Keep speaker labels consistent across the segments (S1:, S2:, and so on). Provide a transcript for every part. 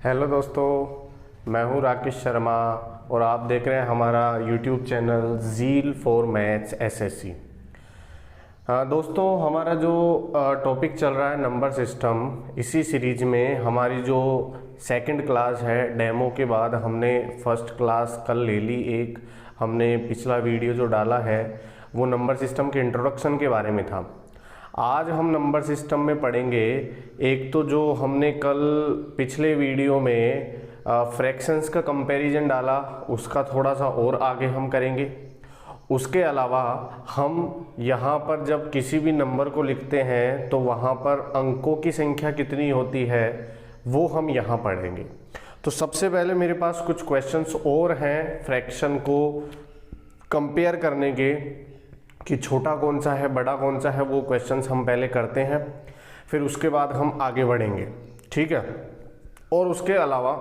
S1: Hello दोस्तों, मैं हूं राकेश शर्मा और आप देख रहे हैं हमारा YouTube channel zeal for maths SSC. दोस्तों, हमारा जो टॉपिक चल रहा है नंबर सिस्टम, इसी सीरीज में हमारी जो सेकंड क्लास है, डेमो के बाद हमने फर्स्ट क्लास कल ले ली। एक हमने पिछला वीडियो जो डाला है वो नंबर सिस्टम के इंट्रोडक्शन के बारे में था। आज हम नंबर सिस्टम में पढ़ेंगे एक तो जो हमने कल पिछले वीडियो में फ्रैक्शंस का कंपैरिजन डाला, उसका थोड़ा सा और आगे हम करेंगे। उसके अलावा हम यहाँ पर जब किसी भी नंबर को लिखते हैं तो वहाँ पर अंकों की संख्या कितनी होती है वो हम यहाँ पढ़ेंगे। तो सबसे पहले मेरे पास कुछ क्वेश्चंस और हैं फ्रैक्शन को कंपेयर करने के, कि छोटा कौन सा है बड़ा कौन सा है, वो क्वेश्चंस हम पहले करते हैं, फिर उसके बाद हम आगे बढ़ेंगे, ठीक है। और उसके अलावा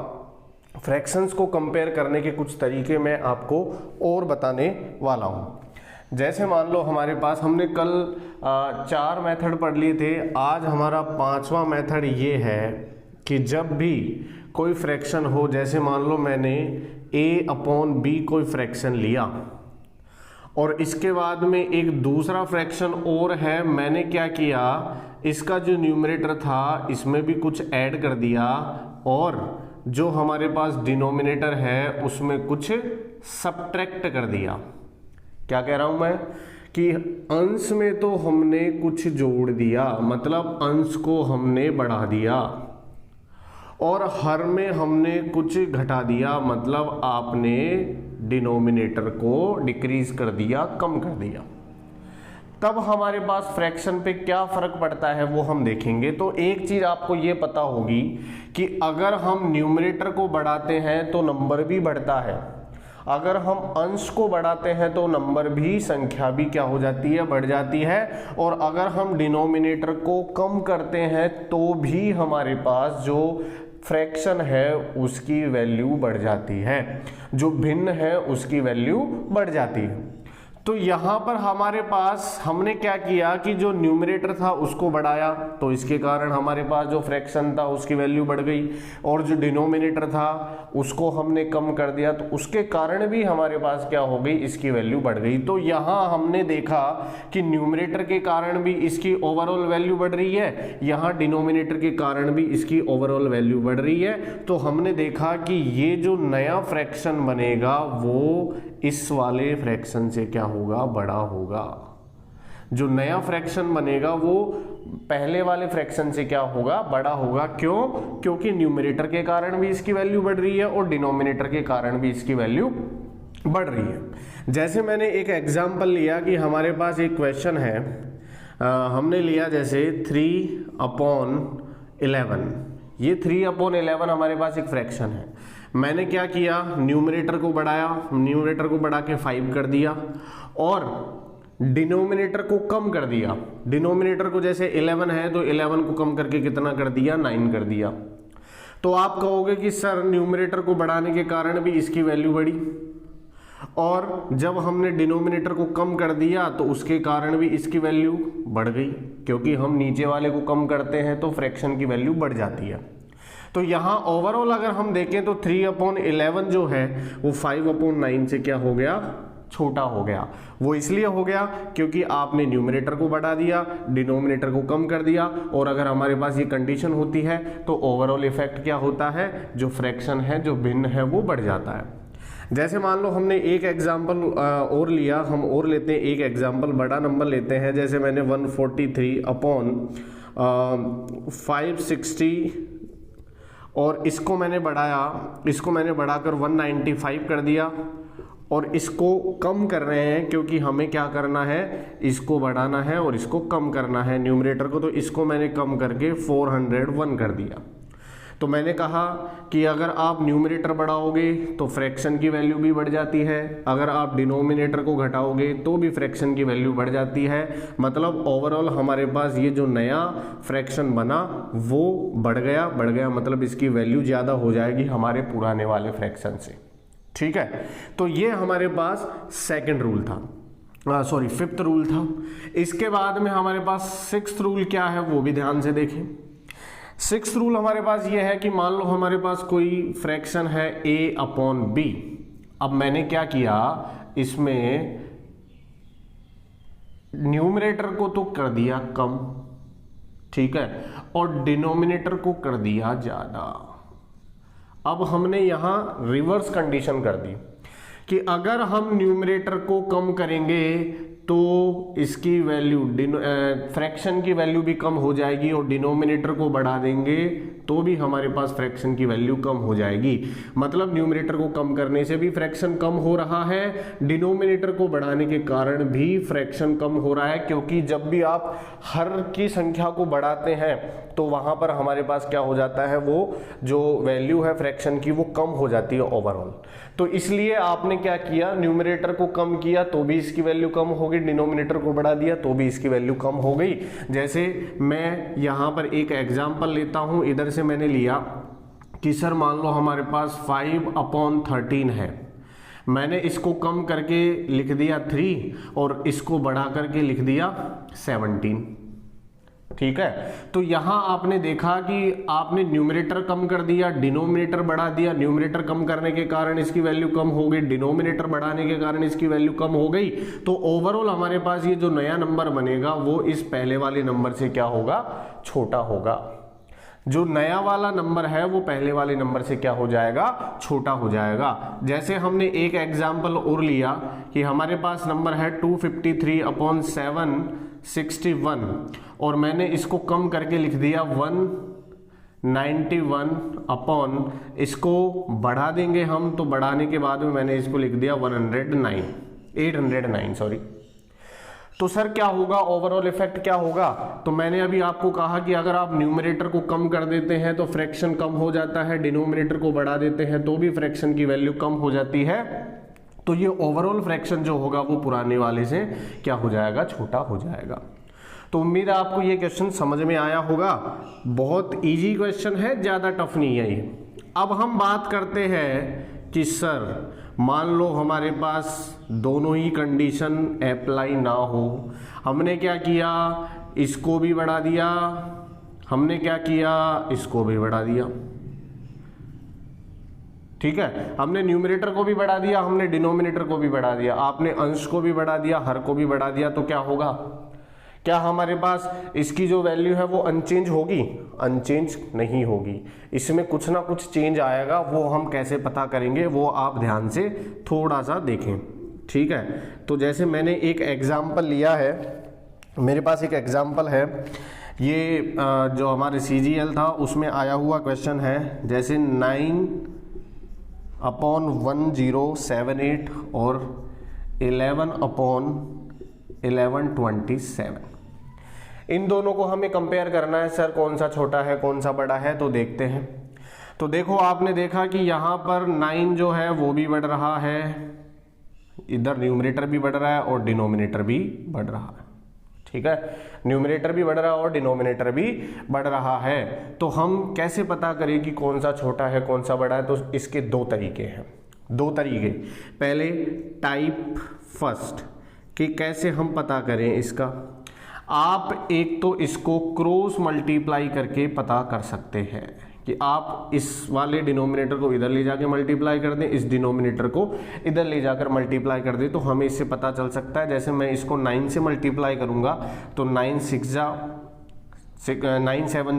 S1: फ्रैक्शंस को कंपेयर करने के कुछ तरीके मैं आपको और बताने वाला हूँ। जैसे मान लो हमारे पास हमने कल 4 मेथड पढ़ लिए थे, आज हमारा 5वां मेथड ये है कि जब भी कोई फ्रैक्शन हो, जैसे मान लो मैंने a/b कोई फ्रैक्शन लिया और इसके बाद में एक दूसरा फ्रैक्शन और है, मैंने क्या किया, इसका जो न्यूमरेटर था इसमें भी कुछ ऐड कर दिया और जो हमारे पास डिनोमिनेटर है उसमें कुछ सब्ट्रैक्ट कर दिया। क्या कह रहा हूं मैं कि अंश में तो हमने कुछ जोड़ दिया, मतलब अंश को हमने बढ़ा दिया, और हर में हमने कुछ घटा दिया, मतलब आपने डिनोमिनेटर को डिक्रीज कर दिया, कम कर दिया। तब हमारे पास फ्रैक्शन पे क्या फर्क पड़ता है वो हम देखेंगे। तो एक चीज आपको ये पता होगी कि अगर हम न्यूमरेटर को बढ़ाते हैं तो नंबर भी बढ़ता है, अगर हम अंश को बढ़ाते हैं तो नंबर भी, संख्या भी क्या हो जाती है, बढ़ जाती है, और अगर हम डिनोमिनेटर को कम करते हैं तो भी हमारे पास जो फ्रैक्शन है उसकी वैल्यू बढ़ जाती है, जो भिन्न है उसकी वैल्यू बढ़ जाती है। तो यहां पर हमारे पास हमने क्या किया कि जो न्यूमरेटर था उसको बढ़ाया, तो इसके कारण हमारे पास जो फ्रैक्शन था उसकी वैल्यू बढ़ गई, और जो डिनोमिनेटर था उसको हमने कम कर दिया, तो उसके कारण भी हमारे पास क्या हो गई, इसकी वैल्यू बढ़ गई। तो यहां हमने देखा कि न्यूमरेटर के कारण भी इसकी ओवरऑल वैल्यू बढ़ रही है, यहां डिनोमिनेटर के कारण भी इसकी ओवरऑल वैल्यू बढ़ रही है। तो हमने देखा कि ये जो नया फ्रैक्शन बनेगा वो इस वाले फ्रैक्शन से क्या होगा, बड़ा होगा। जो नया फ्रैक्शन बनेगा वो पहले वाले फ्रैक्शन से क्या होगा, बड़ा होगा। क्यों? क्योंकि न्यूमरेटर के कारण भी इसकी वैल्यू बढ़ रही है और डिनोमिनेटर के कारण भी इसकी वैल्यू बढ़ रही है। जैसे मैंने एक एग्जांपल लिया कि हमारे पास एक क्वेश्चन है, हमने लिया जैसे 3/11। ये 3/11 हमारे पास एक फ्रैक्शन है। मैंने क्या किया, न्यूमरेटर को बढ़ाया, न्यूमरेटर को बढ़ा के 5 कर दिया और डिनोमिनेटर को कम कर दिया। डिनोमिनेटर को जैसे 11 है तो 11 को कम करके कितना कर दिया, 9 कर दिया। तो आप कहोगे कि सर न्यूमरेटर को बढ़ाने के कारण भी इसकी वैल्यू बढ़ी, और जब हमने डिनोमिनेटर को कम कर दिया तो उसके कारण भी इसकी वैल्यू बढ़ गई, क्योंकि हम नीचे वाले को कम करते हैं तो फ्रैक्शन की वैल्यू बढ़ जाती है। तो यहां ओवरऑल अगर हम देखें तो 3/11 जो है वो 5/9 से क्या हो गया, छोटा हो गया। वो इसलिए हो गया क्योंकि आपने न्यूमरेटर को बढ़ा दिया, डिनोमिनेटर को कम कर दिया, और अगर हमारे पास ये कंडीशन होती है तो ओवरऑल इफेक्ट क्या होता है, जो फ्रैक्शन है, जो भिन्न है, वो बढ़ जाता है। जैसे मान लो हमने एक एग्जाम्पल और लिया, हम और लेते हैं एक एग्जाम्पल, बड़ा नंबर लेते हैं। जैसे मैंने 143/560 और इसको मैंने बढ़ाकर 195 कर दिया, और इसको कम कर रहे हैं क्योंकि हमें क्या करना है, इसको बढ़ाना है और इसको कम करना है न्यूमरेटर को। तो इसको मैंने कम करके 401 कर दिया। तो मैंने कहा कि अगर आप न्यूमरेटर बढ़ाओगे तो फ्रैक्शन की वैल्यू भी बढ़ जाती है, अगर आप डिनोमिनेटर को घटाओगे तो भी फ्रैक्शन की वैल्यू बढ़ जाती है। मतलब ओवरऑल हमारे पास ये जो नया फ्रैक्शन बना वो बढ़ गया, मतलब इसकी वैल्यू ज़्यादा हो जाएगी हमारे पुराने वाले फ्रैक्शन से, ठीक है। तो ये हमारे पास सेकंड रूल था, फिफ्थ रूल था। इसके बाद में हमारे पास सिक्स्थ रूल क्या है वो भी ध्यान से देखें। सिक्स्थ रूल हमारे पास ये है कि मान लो हमारे पास कोई फ्रैक्शन है a/b। अब मैंने क्या किया, इसमें न्यूमरेटर को तो कर दिया कम, ठीक है, और डिनोमिनेटर को कर दिया ज्यादा। अब हमने यहां रिवर्स कंडीशन कर दी कि अगर हम न्यूमरेटर को कम करेंगे तो इसकी वैल्यू फ्रैक्शन की वैल्यू भी कम हो जाएगी, और डिनोमिनेटर को बढ़ा देंगे तो भी हमारे पास फ्रैक्शन की वैल्यू कम हो जाएगी। मतलब न्यूमरेटर को कम करने से भी फ्रैक्शन कम हो रहा है, डिनोमिनेटर को बढ़ाने के कारण भी फ्रैक्शन कम हो रहा है, क्योंकि जब भी आप हर की संख्या को बढ़ाते हैं तो वहां पर हमारे पास क्या हो जाता है, वो जो वैल्यू है फ्रैक्शन की वो कम हो जाती है ओवरऑल। तो इसलिए आपने क्या किया, न्यूमरेटर को कम किया तो भी इसकी वैल्यू कम हो गई, डिनोमिनेटर को बढ़ा दिया तो भी इसकी वैल्यू कम हो गई। जैसे मैं यहां पर एक एग्जांपल लेता हूं, इधर से मैंने लिया कि सर मान लो हमारे पास 5/13 है, मैंने इसको कम करके लिख दिया 3 और इसको बढ़ा करके लिख दिया 17, ठीक है। तो यहां आपने देखा कि आपने न्यूमरेटर कम कर दिया, डिनोमिनेटर बढ़ा दिया, न्यूमरेटर कम करने के कारण इसकी वैल्यू कम हो गई, डिनोमिनेटर बढ़ाने के कारण इसकी वैल्यू कम हो गई। तो ओवरऑल हमारे पास ये जो नया नंबर बनेगा वो इस पहले वाले नंबर से क्या होगा, छोटा होगा। जो नया वाला नंबर है वो पहले वाले नंबर से क्या हो जाएगा, छोटा हो जाएगा। जैसे हमने एक एग्जाम्पल और लिया कि हमारे पास नंबर है 253/761 और मैंने इसको कम करके लिख दिया 191 इसको बढ़ा देंगे हम, तो बढ़ाने के बाद में मैंने इसको लिख दिया 809 सॉरी। तो सर क्या होगा, ओवरऑल इफेक्ट क्या होगा, तो मैंने अभी आपको कहा कि अगर आप न्यूमरेटर को कम कर देते हैं तो फ्रैक्शन कम हो जाता है, डिनोमिनेटर को बढ़ा देते हैं तो भी फ्रैक्शन की वैल्यू कम हो जाती है। तो ये ओवरऑल फ्रैक्शन जो होगा वो पुराने वाले से क्या हो जाएगा, छोटा हो जाएगा। तो उम्मीद है आपको ये क्वेश्चन समझ में आया होगा। बहुत इजी क्वेश्चन है, ज़्यादा टफ नहीं है ये। अब हम बात करते हैं कि सर मान लो हमारे पास दोनों ही कंडीशन अप्लाई ना हो, हमने क्या किया, इसको भी बढ़ा दिया, हमने क्या किया, इसको भी बढ़ा दिया, ठीक है। हमने न्यूमरेटर को भी बढ़ा दिया, हमने डिनोमिनेटर को भी बढ़ा दिया, आपने अंश को भी बढ़ा दिया, हर को भी बढ़ा दिया, तो क्या होगा, क्या हमारे पास इसकी जो वैल्यू है वो अनचेंज होगी, अनचेंज नहीं होगी, इसमें कुछ ना कुछ चेंज आएगा। वो हम कैसे पता करेंगे, वो आप ध्यान से थोड़ा सा देखें, ठीक है। तो जैसे मैंने एक एग्जाम्पल लिया है, मेरे पास एक एग्जाम्पल है, ये जो हमारे CGL था उसमें आया हुआ क्वेश्चन है, जैसे 9/1078 और 11/1127, इन दोनों को हमें कंपेयर करना है, सर कौन सा छोटा है कौन सा बड़ा है, तो देखते हैं। तो देखो आपने देखा कि यहाँ पर 9 जो है वो भी बढ़ रहा है, इधर न्यूमरेटर भी बढ़ रहा है और डिनोमिनेटर भी बढ़ रहा है, ठीक है, न्यूमरेटर भी बढ़ रहा है और डिनोमिनेटर भी बढ़ रहा है। तो हम कैसे पता करें कि कौन सा छोटा है कौन सा बड़ा है, तो इसके दो तरीके हैं, दो तरीके। पहले टाइप फर्स्ट कि कैसे हम पता करें इसका, आप एक तो इसको क्रॉस मल्टीप्लाई करके पता कर सकते हैं कि आप इस वाले डिनोमिनेटर को इधर ले जाकर मल्टीप्लाई कर दें, इस डिनोमिनेटर को इधर ले जाकर मल्टीप्लाई कर दें, तो हमें इससे पता चल सकता है। जैसे मैं इसको 9 से मल्टीप्लाई करूंगा तो 9 7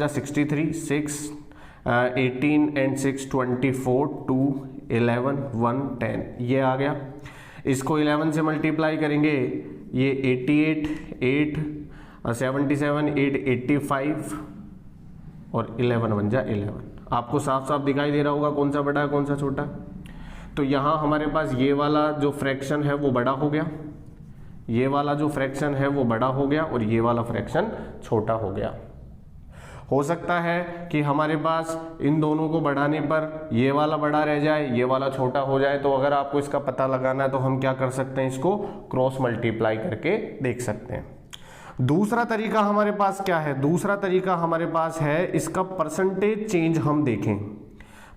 S1: 63, 6 18 एंड 6 24, 2 11 1 10 ये आ गया। इसको 11 से मल्टीप्लाई करेंगे, ये 88 8 77 8 85 और 11 1 जा 11। आपको साफ साफ दिखाई दे रहा होगा कौन सा बड़ा है कौन सा छोटा। तो यहाँ हमारे पास ये वाला जो फ्रैक्शन है वो बड़ा हो गया, ये वाला जो फ्रैक्शन है वो बड़ा हो गया और ये वाला फ्रैक्शन छोटा हो गया। हो सकता है कि हमारे पास इन दोनों को बढ़ाने पर ये वाला बड़ा रह जाए, ये वाला छोटा हो जाए। तो अगर आपको इसका पता लगाना है तो हम क्या कर सकते हैं, इसको क्रॉस मल्टीप्लाई करके देख सकते हैं। दूसरा तरीका हमारे पास क्या है, दूसरा तरीका हमारे पास है इसका परसेंटेज चेंज हम देखें,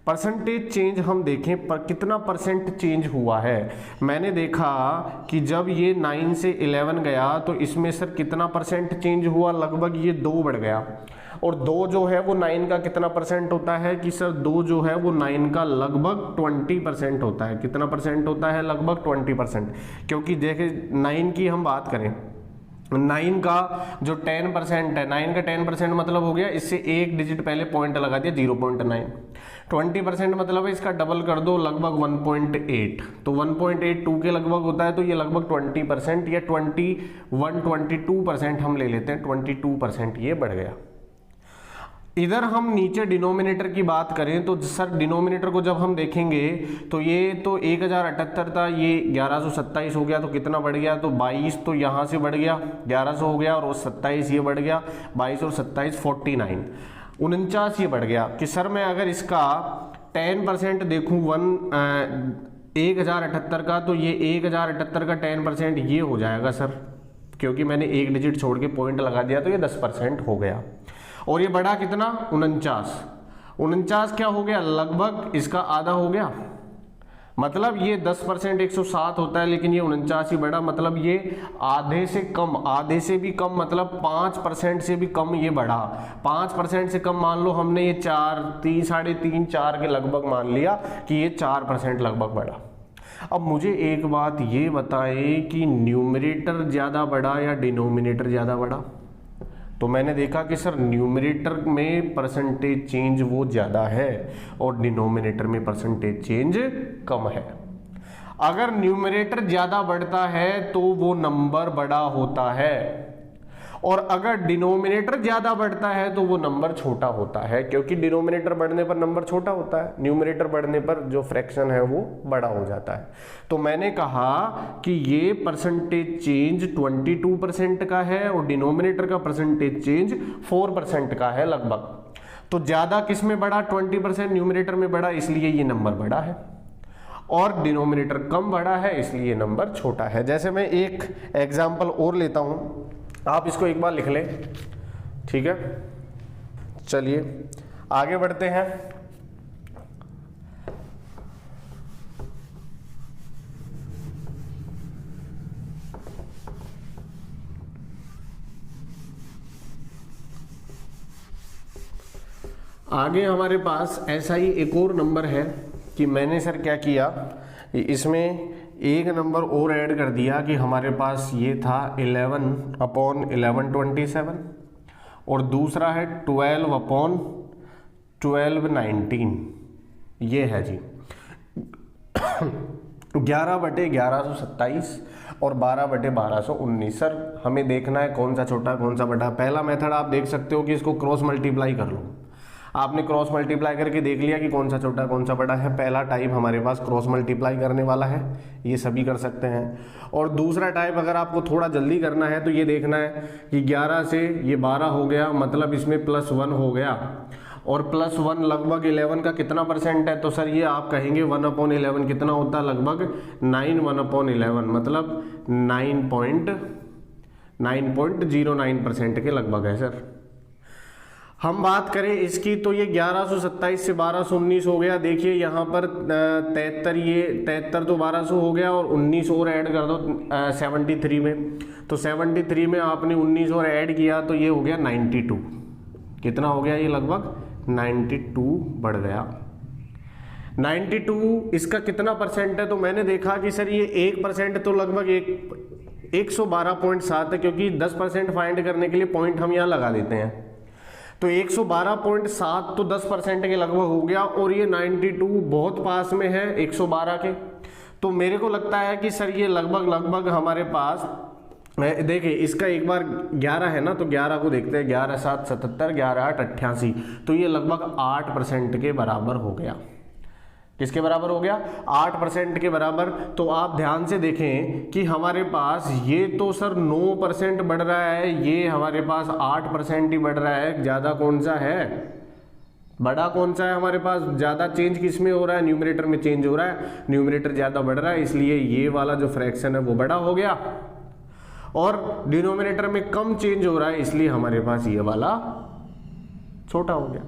S1: परसेंटेज चेंज हम देखें पर कितना परसेंट चेंज हुआ है। मैंने देखा कि जब ये 9 से 11 गया तो इसमें सर कितना परसेंट चेंज हुआ, लगभग ये 2 बढ़ गया। और 2 जो है वो 9 का कितना परसेंट होता है कि सर 2 जो है वो 9 का लगभग 20% होता है। कितना परसेंट होता है? लगभग 20%। क्योंकि देखिए 9 की हम बात करें, 9 का जो 10% है, 9 का 10% मतलब हो गया, इससे एक डिजिट पहले पॉइंट लगा दिया 0.9। 20% मतलब है इसका डबल कर दो, लगभग 1.8। तो 1.82 के लगभग होता है, तो ये लगभग 20% या 22% हम ले लेते हैं, 22% ये बढ़ गया। इधर हम नीचे डिनोमिनेटर की बात करें तो सर डिनोमिनेटर को जब हम देखेंगे तो ये तो 1078 था, ये 1127 हो गया, तो कितना बढ़ गया? तो 22 तो यहाँ से बढ़ गया, 1100 हो गया, और 27 ये बढ़ गया, 22 और 27 49, 49 ये बढ़ गया। कि सर मैं अगर इसका 10% देखूँ 1078 का, तो ये 1078 का 10% ये हो जाएगा सर, क्योंकि मैंने एक डिजिट छोड़ के पॉइंट लगा दिया, तो ये 10% हो गया। और ये बढ़ा कितना? 49 क्या हो गया? लगभग इसका आधा हो गया। मतलब ये 10% 107 होता है, लेकिन ये 49 ही बढ़ा, मतलब ये आधे से कम, आधे से भी कम, मतलब 5% से भी कम ये बढ़ा। 5% से कम मान लो हमने ये 4, 3, 3.5, 4 के लगभग मान लिया कि ये 4% लगभग बढ़ा। अब मुझे एक बात ये बताएं कि न्यूमरेटर ज़्यादा बढ़ा या डिनोमिनेटर ज़्यादा बढ़ा? तो मैंने देखा कि सर न्यूमरेटर में परसेंटेज चेंज वो ज़्यादा है और डिनोमिनेटर में परसेंटेज चेंज कम है। अगर न्यूमरेटर ज़्यादा बढ़ता है तो वो नंबर बड़ा होता है, और अगर डिनोमिनेटर ज़्यादा बढ़ता है तो वो नंबर छोटा होता है, क्योंकि डिनोमिनेटर बढ़ने पर नंबर छोटा होता है, न्यूमरेटर बढ़ने पर जो फ्रैक्शन है वो बड़ा हो जाता है। तो मैंने कहा कि ये परसेंटेज चेंज 22% का है और डिनोमिनेटर का परसेंटेज चेंज 4% का है लगभग। तो ज़्यादा किस में बढ़ा? 20% न्यूमरेटर में बढ़ा, इसलिए ये नंबर बड़ा है, और डिनोमिनेटर कम बढ़ा है, इसलिए ये नंबर छोटा है। जैसे मैं एक एग्जाम्पल और लेता हूँ, आप इसको एक बार लिख लें, ठीक है। चलिए आगे बढ़ते हैं। आगे हमारे पास ऐसा ही एक और नंबर है कि मैंने सर क्या किया, इसमें एक नंबर और ऐड कर दिया कि हमारे पास ये था 11/1127 और दूसरा है 12/1219, ये है जी 11/1127 और 12/1219। सर हमें देखना है कौन सा छोटा कौन सा बड़ा। पहला मेथड आप देख सकते हो कि इसको क्रॉस मल्टीप्लाई कर लो। आपने क्रॉस मल्टीप्लाई करके देख लिया कि कौन सा छोटा कौन सा बड़ा है। पहला टाइप हमारे पास क्रॉस मल्टीप्लाई करने वाला है, ये सभी कर सकते हैं। और दूसरा टाइप अगर आपको थोड़ा जल्दी करना है तो ये देखना है कि 11 से ये 12 हो गया, मतलब इसमें +1 हो गया, और +1 लगभग 11 का कितना परसेंट है? तो सर ये आप कहेंगे 1/11 कितना होता है? लगभग 9 1/11, मतलब 9.09% के लगभग है सर। हम बात करें इसकी तो ये 1127 से 1219 हो गया। देखिए यहाँ पर 73, ये 73 तो 1200 हो गया, और 19 और ऐड कर दो 73 में, तो 73 में आपने 19 और ऐड किया तो ये हो गया 92। कितना हो गया? ये लगभग 92 बढ़ गया। 92 इसका कितना परसेंट है? तो मैंने देखा कि सर ये 1% तो लगभग 112.7 है, क्योंकि 10% फाइंड करने के लिए पॉइंट हम यहाँ लगा देते हैं। तो 112.7 तो 10% के लगभग हो गया, और ये 92 बहुत पास में है 112 के। तो मेरे को लगता है कि सर ये लगभग हमारे पास, देखिए इसका एक बार 11 है ना, तो 11 को देखते हैं, 11 7 77, 11 8 88, तो ये लगभग 8% के बराबर हो गया। किसके बराबर हो गया? 8% के बराबर। तो आप ध्यान से देखें कि हमारे पास ये तो सर 9% बढ़ रहा है, ये हमारे पास 8% ही बढ़ रहा है। ज़्यादा कौन सा है? बड़ा कौन सा है हमारे पास? ज़्यादा चेंज किस में हो रहा है? न्यूमरेटर में चेंज हो रहा है। न्यूमरेटर ज़्यादा बढ़ रहा है, इसलिए ये वाला जो फ्रैक्शन है वो बड़ा हो गया, और डिनोमिनेटर में कम चेंज हो रहा है, इसलिए हमारे पास ये वाला छोटा हो गया।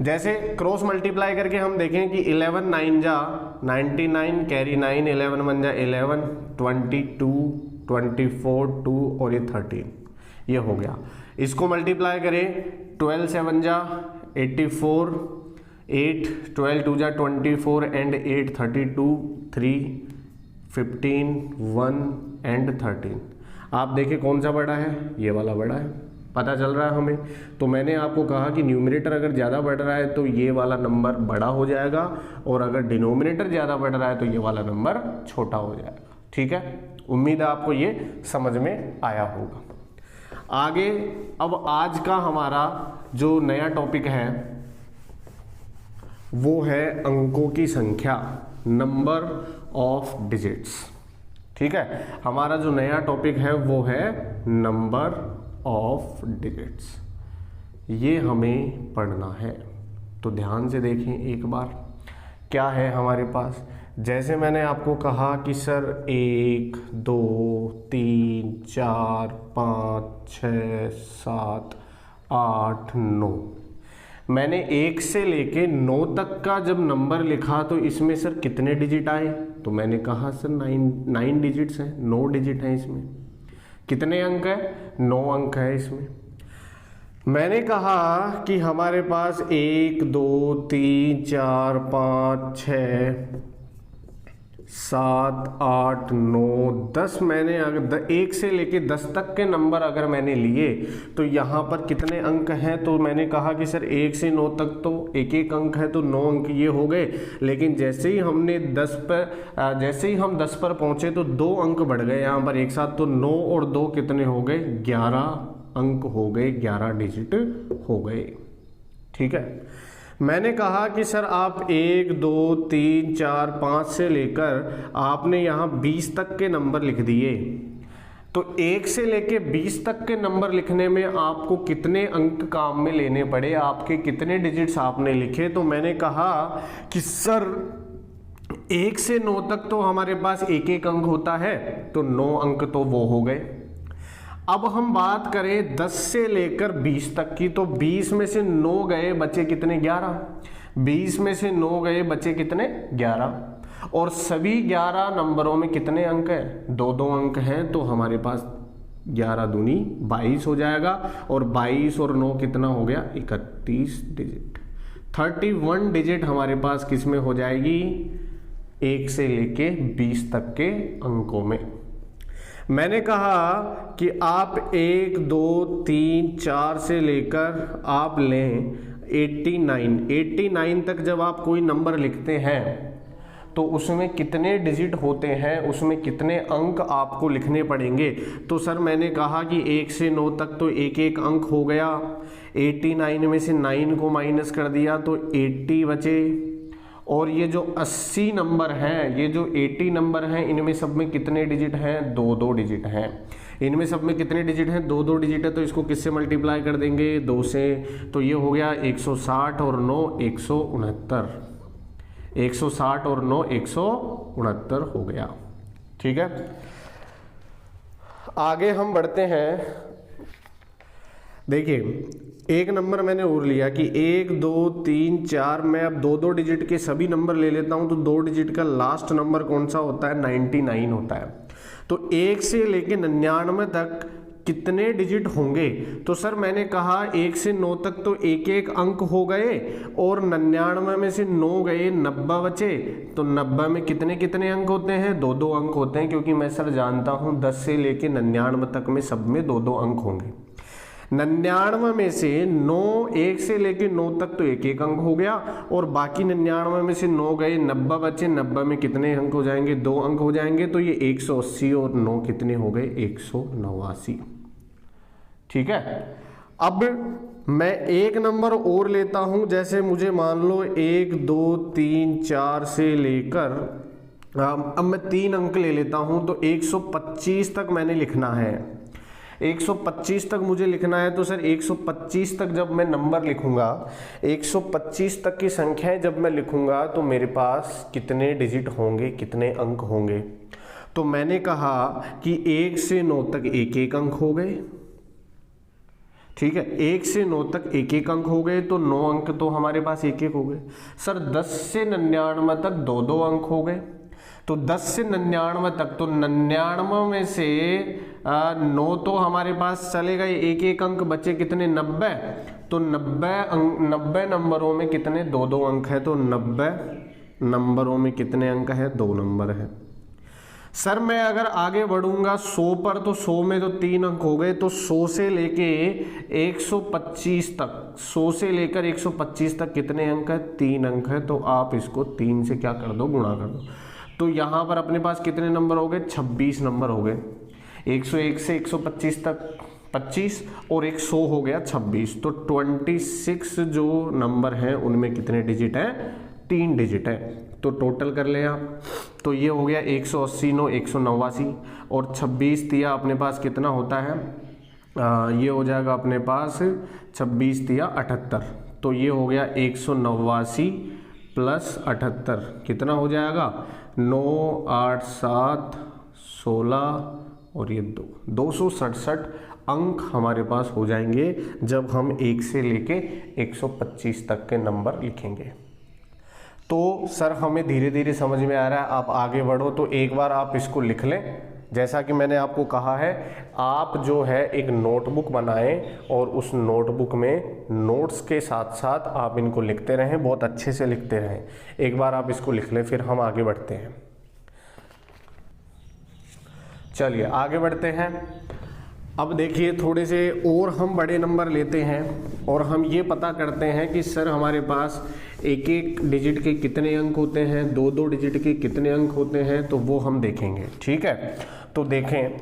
S1: जैसे क्रॉस मल्टीप्लाई करके हम देखें कि 11 9 जा 99, कैरी 9, 11 1 जा 11, 22, 24 2 और ये 13, ये हो गया। इसको मल्टीप्लाई करें, 12 7 जा 84, 8 12 2 जा 24 एंड 8 32, 3 15 1 एंड 13। आप देखिए कौन सा बड़ा है, ये वाला बड़ा है, पता चल रहा है हमें। तो मैंने आपको कहा कि न्यूमरेटर अगर ज़्यादा बढ़ रहा है तो ये वाला नंबर बड़ा हो जाएगा, और अगर डिनोमिनेटर ज़्यादा बढ़ रहा है तो ये वाला नंबर छोटा हो जाएगा। ठीक है, उम्मीद है आपको ये समझ में आया होगा। आगे अब आज का हमारा जो नया टॉपिक है वो है अंकों की संख्या, नंबर ऑफ डिजिट्स। ठीक है, हमारा जो नया टॉपिक है वो है नंबर ऑफ डिजिट्स। ये हमें पढ़ना है, तो ध्यान से देखें एक बार क्या है हमारे पास। जैसे मैंने आपको कहा कि सर 1 2 3 4 5 6 7 8 9, मैंने 1 से लेके 9 तक का जब नंबर लिखा तो इसमें सर कितने डिजिट आए, तो मैंने कहा सर 9 डिजिट्स हैं, 9 डिजिट हैं इसमें। कितने अंक है, 9 अंक है इसमें। मैंने कहा कि हमारे पास 1 2 3 4 5 6 7 8 9 10, मैंने अगर 1 से लेके 10 तक के नंबर अगर मैंने लिए तो यहाँ पर कितने अंक हैं, तो मैंने कहा कि सर 1 से 9 तक तो एक एक अंक है, तो 9 अंक ये हो गए। लेकिन जैसे ही हम 10 पर पहुँचे तो 2 अंक बढ़ गए यहाँ पर एक साथ, तो 9 और 2 कितने हो गए, 11 अंक हो गए, 11 डिजिट हो गए। ठीक है, मैंने कहा कि सर आप 1 2 3 4 5 से लेकर आपने यहाँ 20 तक के नंबर लिख दिए, तो 1 से लेके 20 तक के नंबर लिखने में आपको कितने अंक काम में लेने पड़े, आपके कितने डिजिट्स आपने लिखे। तो मैंने कहा कि सर 1 से 9 तक तो हमारे पास एक एक अंक होता है, तो 9 अंक तो वो हो गए। अब हम बात करें 10 से लेकर 20 तक की, तो 20 में से 9 गए, बचे कितने, 11। 20 में से 9 गए, बचे कितने, 11। और सभी 11 नंबरों में कितने अंक हैं, 2-2 अंक हैं, तो हमारे पास 11 दूनी 22 हो जाएगा। और 22 और 9 कितना हो गया, 31 डिजिट। 31 डिजिट हमारे पास किस में हो जाएगी, 1 से लेके 20 तक के अंकों में। मैंने कहा कि आप 1 2 3 4 से लेकर आप लें 89 तक जब आप कोई नंबर लिखते हैं तो उसमें कितने डिजिट होते हैं, उसमें कितने अंक आपको लिखने पड़ेंगे। तो सर मैंने कहा कि 1 से 9 तक तो एक एक अंक हो गया, 89 में से 9 को माइनस कर दिया तो 80 बचे। और ये जो 80 नंबर हैं, ये जो 80 नंबर हैं, इनमें सब में कितने डिजिट हैं, 2-2 डिजिट हैं। इनमें सब में कितने डिजिट हैं, 2-2 डिजिट है, तो इसको किससे मल्टीप्लाई कर देंगे, 2 से, तो ये हो गया 160 और 9 169, 160 और 9 169 हो गया। ठीक है, आगे हम बढ़ते हैं। देखिए एक नंबर मैंने और लिया कि 1 2 3 4, मैं अब 2-2 डिजिट के सभी नंबर ले लेता हूं, तो 2 डिजिट का लास्ट नंबर कौन सा होता है, 99 होता है। तो 1 से लेके 99 तक कितने डिजिट होंगे, तो सर मैंने कहा 1 से 9 तक तो एक एक अंक हो गए, और 99 में से 9 गए, 90 बचे। तो 90 में कितने कितने अंक होते हैं, 2-2 अंक होते हैं, क्योंकि मैं सर जानता हूं 10 से लेके 99 तक में सब में 2-2 अंक होंगे। 99 में से 9, 1 से लेके 9 तक तो एक एक अंक हो गया, और बाकी 99 में से 9 गए, 90 बचे, 90 में कितने अंक हो जाएंगे, 2 अंक हो जाएंगे, तो ये 180 और 9 कितने हो गए, 189। ठीक है, अब मैं एक नंबर और लेता हूं, जैसे मुझे मान लो 1 2 3 4 से लेकर अब मैं 3 अंक ले लेता हूं, तो 125 तक मैंने लिखना है। 125 तक मुझे लिखना है, तो सर 125 तक जब मैं नंबर लिखूंगा, 125 तक की संख्याएं जब मैं लिखूंगा, तो मेरे पास कितने डिजिट होंगे, कितने अंक होंगे। तो मैंने कहा कि 1 से 9 तक एक एक अंक हो गए। ठीक है, 1 से 9 तक एक एक अंक हो गए, तो 9 अंक तो हमारे पास एक एक हो गए। सर 10 से 99 तक 2-2 अंक हो गए। तो 10 से 99 तक, तो 99 में से 9 तो हमारे पास चले गए, एक एक अंक बचे कितने, 90। तो 90 नंबरों में कितने, 2 अंक है, तो 90 नंबरों में कितने अंक है, 2 नंबर है। सर मैं अगर आगे बढ़ूंगा 100 पर, तो 100 में तो 3 अंक हो गए, तो 100 से लेके 125 तक, 100 से लेकर 125 तक कितने अंक है, 3 अंक है। तो आप इसको 3 से क्या कर दो, गुणा कर दो। तो यहाँ पर अपने पास कितने नंबर हो गए, 26 नंबर हो गए। 101 से 125 तक 25 और 100 हो गया 26। तो 26 जो नंबर हैं उनमें कितने डिजिट हैं, 3 डिजिट है। तो टोटल कर ले आप, तो ये हो गया 180 9 189 और 26 दिया अपने पास कितना होता है, ये हो जाएगा अपने पास 26 दिया 78। तो ये हो गया 189 प्लस 78 कितना हो जाएगा, 9 8 7 16 और ये 267 अंक हमारे पास हो जाएंगे जब हम 1 से लेके 125 तक के नंबर लिखेंगे। तो सर हमें धीरे धीरे समझ में आ रहा है, आप आगे बढ़ो। तो एक बार आप इसको लिख लें, जैसा कि मैंने आपको कहा है, आप जो है एक नोटबुक बनाएं और उस नोटबुक में नोट्स के साथ साथ आप इनको लिखते रहें, बहुत अच्छे से लिखते रहें। एक बार आप इसको लिख लें, फिर हम आगे बढ़ते हैं। चलिए आगे बढ़ते हैं। अब देखिए थोड़े से और हम बड़े नंबर लेते हैं और हम ये पता करते हैं कि सर हमारे पास एक एक डिजिट के कितने अंक होते हैं, 2 डिजिट के कितने अंक होते हैं, तो वो हम देखेंगे। ठीक है, तो देखें,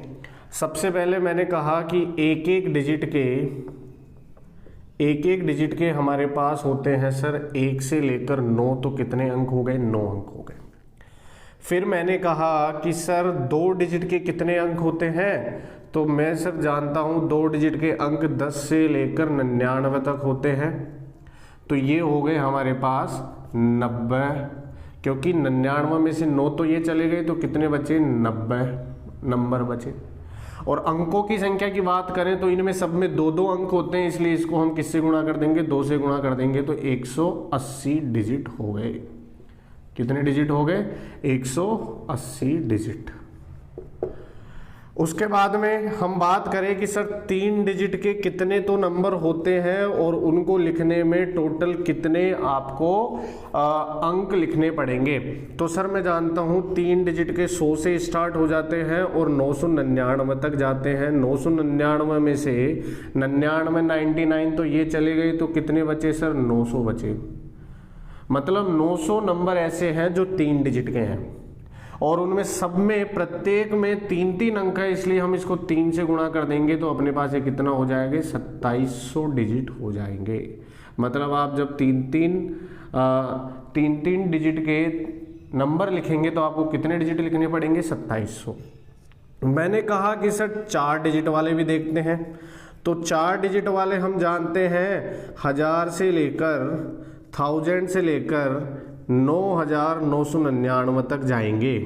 S1: सबसे पहले मैंने कहा कि एक एक डिजिट के हमारे पास होते हैं सर 1 से लेकर 9, तो कितने अंक हो गए, 9 अंक हो गए। फिर मैंने कहा कि सर 2 डिजिट के कितने अंक होते हैं, तो मैं सर जानता हूं 2 डिजिट के अंक 10 से लेकर 99 तक होते हैं। तो ये हो गए हमारे पास 90, क्योंकि 99 में से 9 तो ये चले गए, तो कितने बचे, 90 नंबर बचे। और अंकों की संख्या की बात करें तो इनमें सब में 2 अंक होते हैं, इसलिए इसको हम किससे गुणा कर देंगे, 2 से गुणा कर देंगे। तो 180 डिजिट हो गए। कितने डिजिट हो गए, 180 डिजिट। उसके बाद में हम बात करें कि सर 3 डिजिट के कितने तो नंबर होते हैं और उनको लिखने में टोटल कितने आपको अंक लिखने पड़ेंगे। तो सर मैं जानता हूं 3 डिजिट के 100 से स्टार्ट हो जाते हैं और 999 तक जाते हैं। 999 में से 99 तो ये चले गए, तो कितने बचे सर, 900 बचे। मतलब 900 नंबर ऐसे हैं जो 3 डिजिट के हैं और उनमें सब में प्रत्येक में 3 अंक है, इसलिए हम इसको 3 से गुणा कर देंगे। तो अपने पास ये कितना हो जाएगा, 2700 डिजिट हो जाएंगे। मतलब आप जब 3 डिजिट के नंबर लिखेंगे तो आपको कितने डिजिट लिखने पड़ेंगे, 2700। मैंने कहा कि सर 4 डिजिट वाले भी देखते हैं। तो 4 डिजिट वाले हम जानते हैं 1000 से लेकर 1000 से लेकर 9999 तक जाएंगे।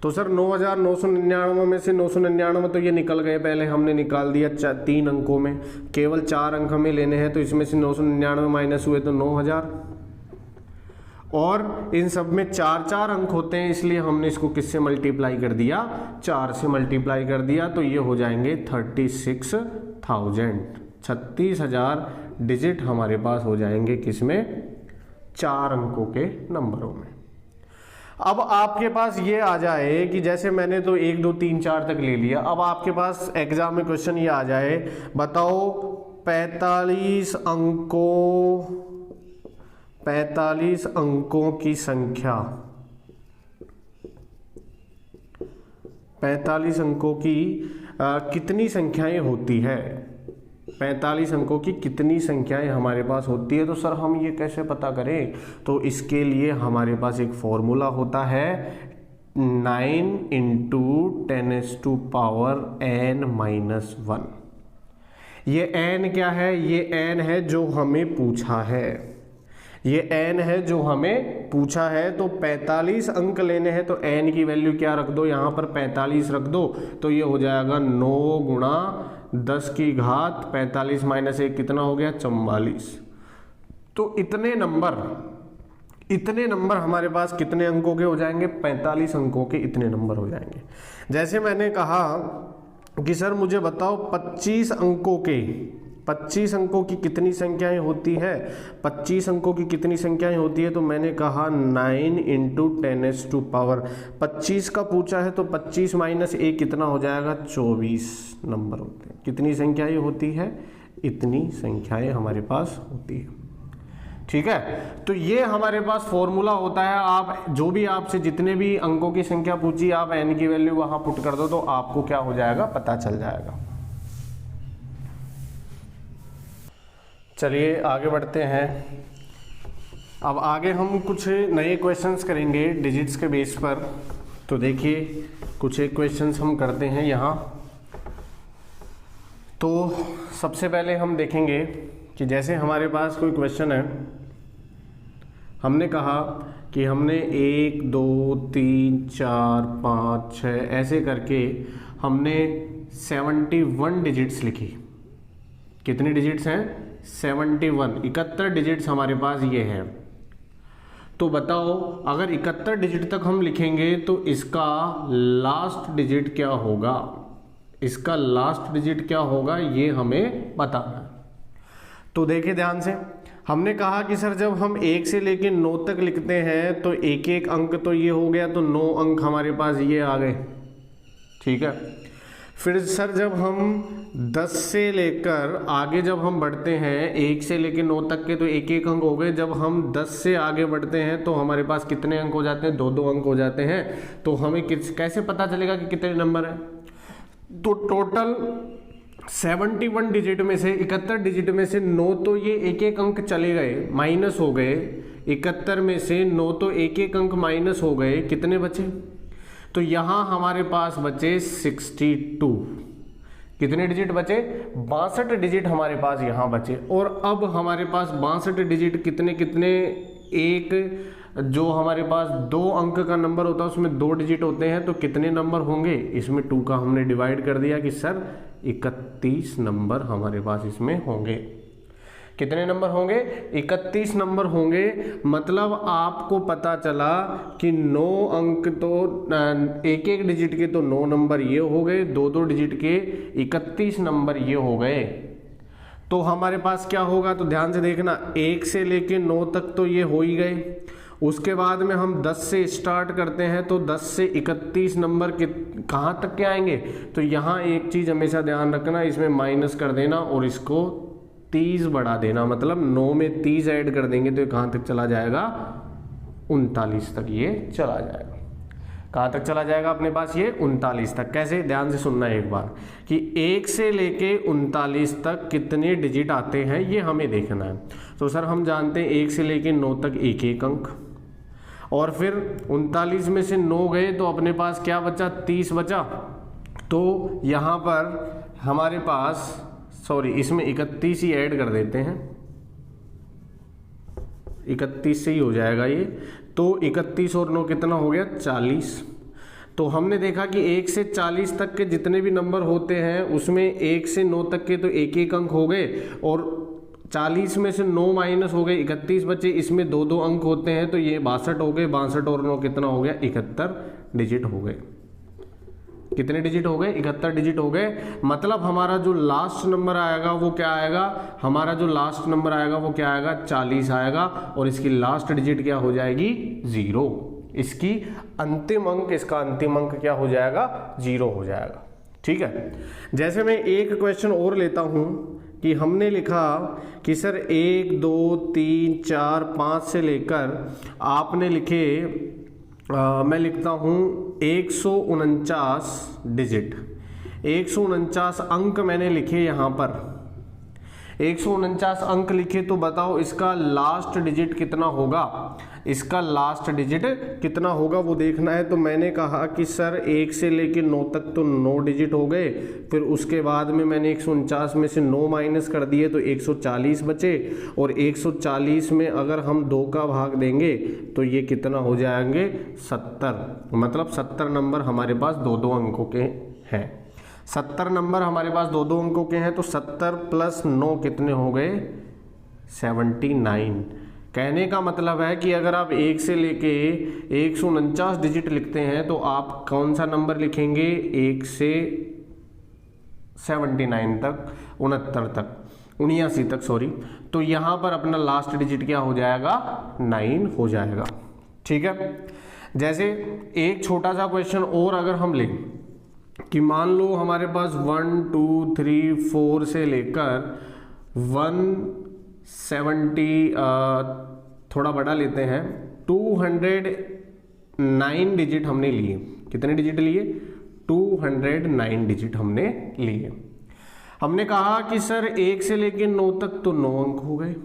S1: तो सर 9999 में से 999 तो ये निकल गए, पहले हमने निकाल दिया 3 अंकों में, केवल 4 अंक हमें लेने हैं। तो इसमें से 999 माइनस हुए तो 9000, और इन सब में 4 अंक होते हैं, इसलिए हमने इसको किससे मल्टीप्लाई कर दिया, 4 से मल्टीप्लाई कर दिया। तो ये हो जाएंगे 36,000 डिजिट हमारे पास हो जाएंगे, किसमें, 4 अंकों के नंबरों में। अब आपके पास ये आ जाए कि जैसे मैंने तो 1 2 3 4 तक ले लिया, अब आपके पास एग्जाम में क्वेश्चन ये आ जाए, बताओ 45 अंकों की संख्या, 45 अंकों की कितनी संख्याएं होती है, 45 अंकों की कितनी संख्याएं हमारे पास होती है। तो सर हम ये कैसे पता करें, तो इसके लिए हमारे पास एक फॉर्मूला होता है 9 × 10⁻n-1। ये n क्या है, ये n है जो हमें पूछा है, ये n है जो हमें पूछा है। तो 45 अंक लेने हैं, तो n की वैल्यू क्या रख दो, यहाँ पर 45 रख दो। तो ये हो जाएगा 9 × 10 की घात 45 - 1 कितना हो गया, 44। तो इतने नंबर हमारे पास कितने अंकों के हो जाएंगे, 45 अंकों के इतने नंबर हो जाएंगे। जैसे मैंने कहा कि सर मुझे बताओ 25 अंकों की कितनी संख्याएं होती है, 25 अंकों की कितनी संख्याएं होती है, तो मैंने कहा 9 × 10⁻²। 25 का पूछा है तो 25 - 1 कितना हो जाएगा, 24 नंबर होते हैं। कितनी संख्याएं होती है, इतनी संख्याएं हमारे पास होती है। ठीक है, तो ये हमारे पास फॉर्मूला होता है। आप जो भी आपसे जितने भी अंकों की संख्या पूछी, आप n की वैल्यू वहां पुट कर दो तो आपको क्या हो जाएगा, पता चल जाएगा। चलिए आगे बढ़ते हैं। अब आगे हम कुछ नए क्वेश्चंस करेंगे डिजिट्स के बेस पर। तो देखिए कुछ एक क्वेश्चंस हम करते हैं यहाँ। तो सबसे पहले हम देखेंगे कि जैसे हमारे पास कोई क्वेश्चन है, हमने कहा कि हमने 1 2 3 4 5 6 ऐसे करके हमने 71 डिजिट्स लिखी। कितनी डिजिट्स हैं, 71, 71 डिजिट्स हमारे पास ये हैं। तो बताओ अगर 71 डिजिट तक हम लिखेंगे तो इसका लास्ट डिजिट क्या होगा, इसका लास्ट डिजिट क्या होगा ये हमें बताना है। तो देखिए ध्यान से, हमने कहा कि सर जब हम 1 से लेके 9 तक लिखते हैं तो एक एक अंक तो ये हो गया, तो 9 अंक हमारे पास ये आ गए। ठीक है, फिर सर जब हम 10 से लेकर आगे जब हम बढ़ते हैं, 1 से लेके 9 तक के तो एक एक अंक हो गए। जब हम 10 से आगे बढ़ते हैं तो हमारे पास कितने अंक हो जाते हैं, 2 अंक हो जाते हैं। तो हमें कैसे पता चलेगा कि कितने नंबर है, तो टोटल 71 डिजिट में से 71 डिजिट में से 9 तो ये एक एक अंक चले गए, माइनस हो गए। 71 में से 9 तो एक एक अंक माइनस हो गए, कितने बचे, तो यहां हमारे पास बचे 62। कितने डिजिट बचे, 62 डिजिट हमारे पास यहां बचे। और अब हमारे पास 62 डिजिट कितने कितने, एक जो हमारे पास 2 अंक का नंबर होता है उसमें 2 डिजिट होते हैं, तो कितने नंबर होंगे, इसमें 2 का हमने डिवाइड कर दिया कि सर 31 नंबर हमारे पास इसमें होंगे। कितने नंबर होंगे, 31 नंबर होंगे। मतलब आपको पता चला कि 9 अंक तो एक एक डिजिट के तो 9 नंबर ये हो गए, 2 डिजिट के 31 नंबर ये हो गए। तो हमारे पास क्या होगा, तो ध्यान से देखना, 1 से लेके 9 तक तो ये हो ही गए। उसके बाद में हम 10 से स्टार्ट करते हैं तो 10 से 31 नंबर के कहाँ तक के आएंगे, तो यहाँ एक चीज़ हमेशा ध्यान रखना, इसमें माइनस कर देना और इसको 30 बढ़ा देना। मतलब 9 में 30 ऐड कर देंगे तो ये कहाँ तक चला जाएगा, 39 तक ये चला जाएगा। कहाँ तक चला जाएगा अपने पास ये, 39 तक। कैसे, ध्यान से सुनना एक बार कि 1 से लेके 39 तक कितने डिजिट आते हैं ये हमें देखना है। तो सर हम जानते हैं 1 से लेके 9 तक एक एक अंक, और फिर 39 में से 9 गए तो अपने पास क्या बचा, 30 बचा। तो यहाँ पर हमारे पास, सॉरी इसमें 31 ही ऐड कर देते हैं, 31 से ही हो जाएगा ये। तो 31 और 9 कितना हो गया, 40। तो हमने देखा कि 1 से 40 तक के जितने भी नंबर होते हैं उसमें 1 से 9 तक के तो एक एक अंक हो गए, और 40 में से 9 माइनस हो गए, 31 बचे, इसमें 2 अंक होते हैं, तो ये 62 हो गए। 62 और 9 कितना हो गया, 71 डिजिट हो गए। कितने डिजिट हो गए, 71 डिजिट हो गए। मतलब हमारा जो लास्ट नंबर आएगा वो क्या आएगा, हमारा जो लास्ट नंबर आएगा वो क्या आएगा, 40 आएगा, और इसकी लास्ट डिजिट क्या हो जाएगी, 0। इसकी अंतिम अंक, इसका अंतिम अंक क्या हो जाएगा, 0 हो जाएगा। ठीक है, जैसे मैं एक क्वेश्चन और लेता हूं कि हमने लिखा कि सर 1 2 3 4 5 से लेकर आपने लिखे, मैं लिखता हूं 149 डिजिट, 149 अंक मैंने लिखे यहाँ पर, 149 अंक लिखे। तो बताओ इसका लास्ट डिजिट कितना होगा, इसका लास्ट डिजिट कितना होगा वो देखना है। तो मैंने कहा कि सर 1 से लेके 9 तक तो 9 डिजिट हो गए, फिर उसके बाद में मैंने 149 में से 9 माइनस कर दिए तो 140 बचे, और 140 में अगर हम 2 का भाग देंगे तो ये कितना हो जाएंगे, 70। मतलब 70 नंबर हमारे पास 2 अंकों के हैं। 70 नंबर हमारे पास 2 अंकों के हैं, तो 70 + 9 कितने हो गए, 79। कहने का मतलब है कि अगर आप 1 से लेके 149 डिजिट लिखते हैं तो आप कौन सा नंबर लिखेंगे, 1 से 79 तक, 69 तक, 79 तक सॉरी। तो यहां पर अपना लास्ट डिजिट क्या हो जाएगा, 9 हो जाएगा। ठीक है। जैसे एक छोटा सा क्वेश्चन और अगर हम लें कि मान लो हमारे पास 1 2 3 4 से लेकर 170 थोड़ा बड़ा लेते हैं, 209 डिजिट हमने लिए। कितने डिजिट लिए, 209 डिजिट हमने लिए। हमने कहा कि सर 1 से लेकर 9 तक तो 9 अंक हो गए,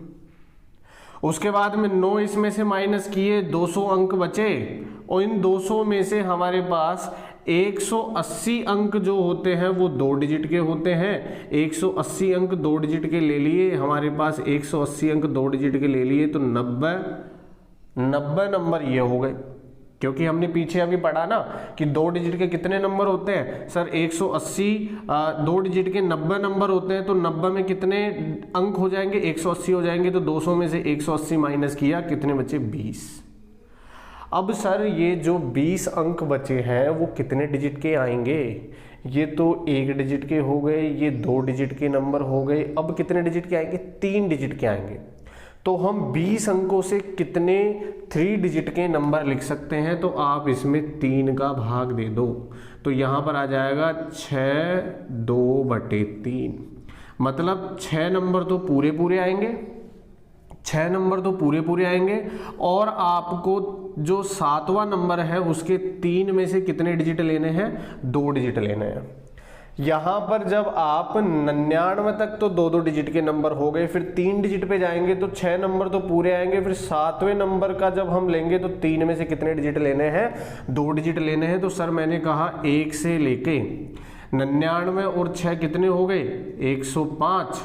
S1: उसके बाद में 9 इसमें से माइनस किए, 200 अंक बचे, और इन 200 में से हमारे पास 180 अंक जो होते हैं वो 2 डिजिट के होते हैं। 180 अंक 2 डिजिट के ले लिए, हमारे पास 180 अंक 2 डिजिट के ले लिए, तो 90 नंबर ये हो गए। क्योंकि हमने पीछे अभी पढ़ा ना कि 2 डिजिट के कितने नंबर होते हैं सर, 180 2 डिजिट के 90 नंबर होते हैं, तो 90 में कितने अंक हो जाएंगे, 180 हो जाएंगे। तो 200 में से 180 माइनस किया, कितने बचे, 20। अब सर ये जो 20 अंक बचे हैं वो कितने डिजिट के आएंगे, ये तो 1 डिजिट के हो गए, ये 2 डिजिट के नंबर हो गए। अब कितने डिजिट के आएंगे, 3 डिजिट के आएंगे। तो हम 20 अंकों से कितने 3 डिजिट के नंबर लिख सकते हैं, तो आप इसमें 3 का भाग दे दो, तो यहां पर आ जाएगा 6 2/3। मतलब 6 नंबर तो पूरे पूरे आएंगे, 6 नंबर तो पूरे पूरे आएंगे, और आपको जो 7वां नंबर है उसके 3 में से कितने डिजिट लेने हैं, 2 डिजिट लेने हैं। यहां पर जब आप 99 तक तो 2 डिजिट के नंबर हो गए, फिर 3 डिजिट पे जाएंगे तो 6 नंबर तो पूरे आएंगे, फिर 7वें नंबर का जब हम लेंगे तो 3 में से कितने डिजिट लेने हैं, 2 डिजिट लेने हैं। तो सर मैंने कहा 1 से लेके 99 और 6 कितने हो गए, 105।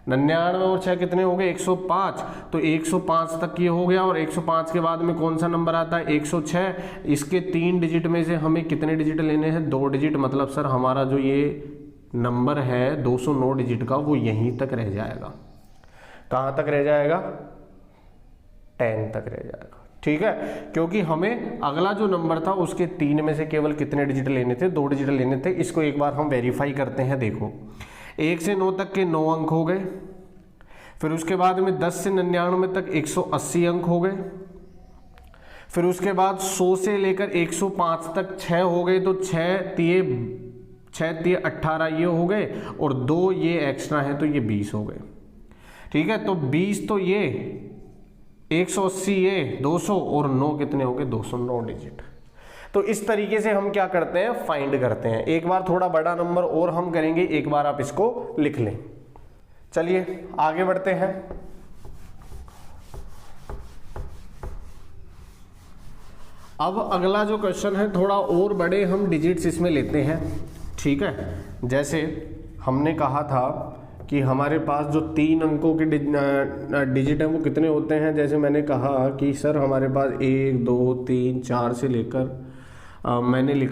S1: 99 और 6 कितने हो गए, 105। तो 105 तक ये हो गया, और 105 के बाद में कौन सा नंबर आता है, 106। इसके 3 डिजिट में से हमें कितने डिजिट लेने हैं, 2 डिजिट। मतलब सर हमारा जो ये नंबर है 209 डिजिट का, वो यहीं तक रह जाएगा। कहाँ तक रह जाएगा, 10 तक रह जाएगा। ठीक है, क्योंकि हमें अगला जो नंबर था उसके 3 में से केवल कितने डिजिट लेने थे, 2 डिजिट लेने थे। इसको एक बार हम वेरीफाई करते हैं। देखो 1 से 9 तक के 9 अंक हो गए, फिर उसके बाद में 10 से 99 तक 180 अंक हो गए, फिर उसके बाद 100 से लेकर 105 तक 6 हो गए, तो 6 तिये 18 ये हो गए, और 2 ये एक्स्ट्रा है तो ये 20 हो गए। ठीक है, तो 20 तो ये 180 ये 200, और 9 कितने हो गए, 209 डिजिट। तो इस तरीके से हम क्या करते हैं, फाइंड करते हैं। एक बार थोड़ा बड़ा नंबर और हम करेंगे, एक बार आप इसको लिख लें। चलिए आगे बढ़ते हैं। अब अगला जो क्वेश्चन है, थोड़ा और बड़े हम डिजिट्स इसमें लेते हैं। ठीक है, जैसे हमने कहा था कि हमारे पास जो 3 अंकों के डिजिट हैं वो कितने होते हैं। जैसे मैंने कहा कि सर हमारे पास 1 2 3 4 से लेकर मैंने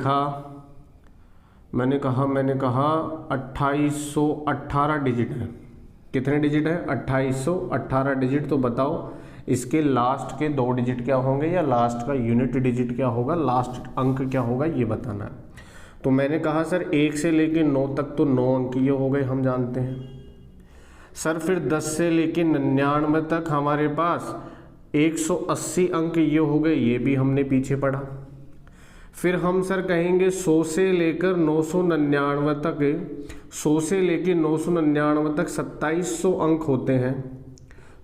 S1: कहा 2818 डिजिट है। कितने डिजिट है, 2818 डिजिट। तो बताओ इसके लास्ट के 2 डिजिट क्या होंगे, या लास्ट का यूनिट डिजिट क्या होगा, लास्ट अंक क्या होगा, ये बताना है। तो मैंने कहा सर 1 से लेकर 9 तक तो 9 अंक ये हो गए, हम जानते हैं सर। फिर 10 से लेकर 99 तक हमारे पास 180 अंक ये हो गए, ये भी हमने पीछे पढ़ा। फिर हम सर कहेंगे 100 से लेकर 999 तक, 100 से लेकर 999 तक 2700 अंक होते हैं।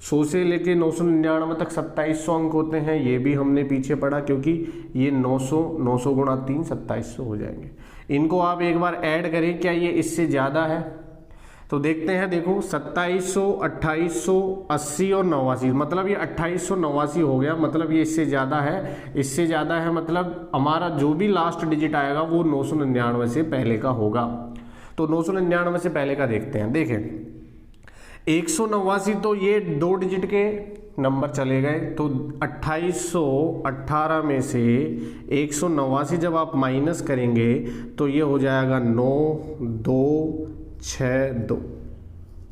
S1: 100 से लेकर 999 तक 2700 अंक होते हैं, ये भी हमने पीछे पढ़ा, क्योंकि ये 900 गुणा 3 2700 हो जाएंगे। इनको आप एक बार ऐड करें, क्या ये इससे ज़्यादा है, तो देखते हैं। देखो 2700, 2800, 80 और 89, मतलब ये 2889 हो गया। मतलब ये इससे ज़्यादा है, इससे ज़्यादा है, मतलब हमारा जो भी लास्ट डिजिट आएगा वो 999 से पहले का होगा। तो 999 से पहले का देखते हैं। देखें 189 तो ये 2 डिजिट के नंबर चले गए, तो 2818 में से 189 जब आप माइनस करेंगे तो ये हो जाएगा 9 2 6 2।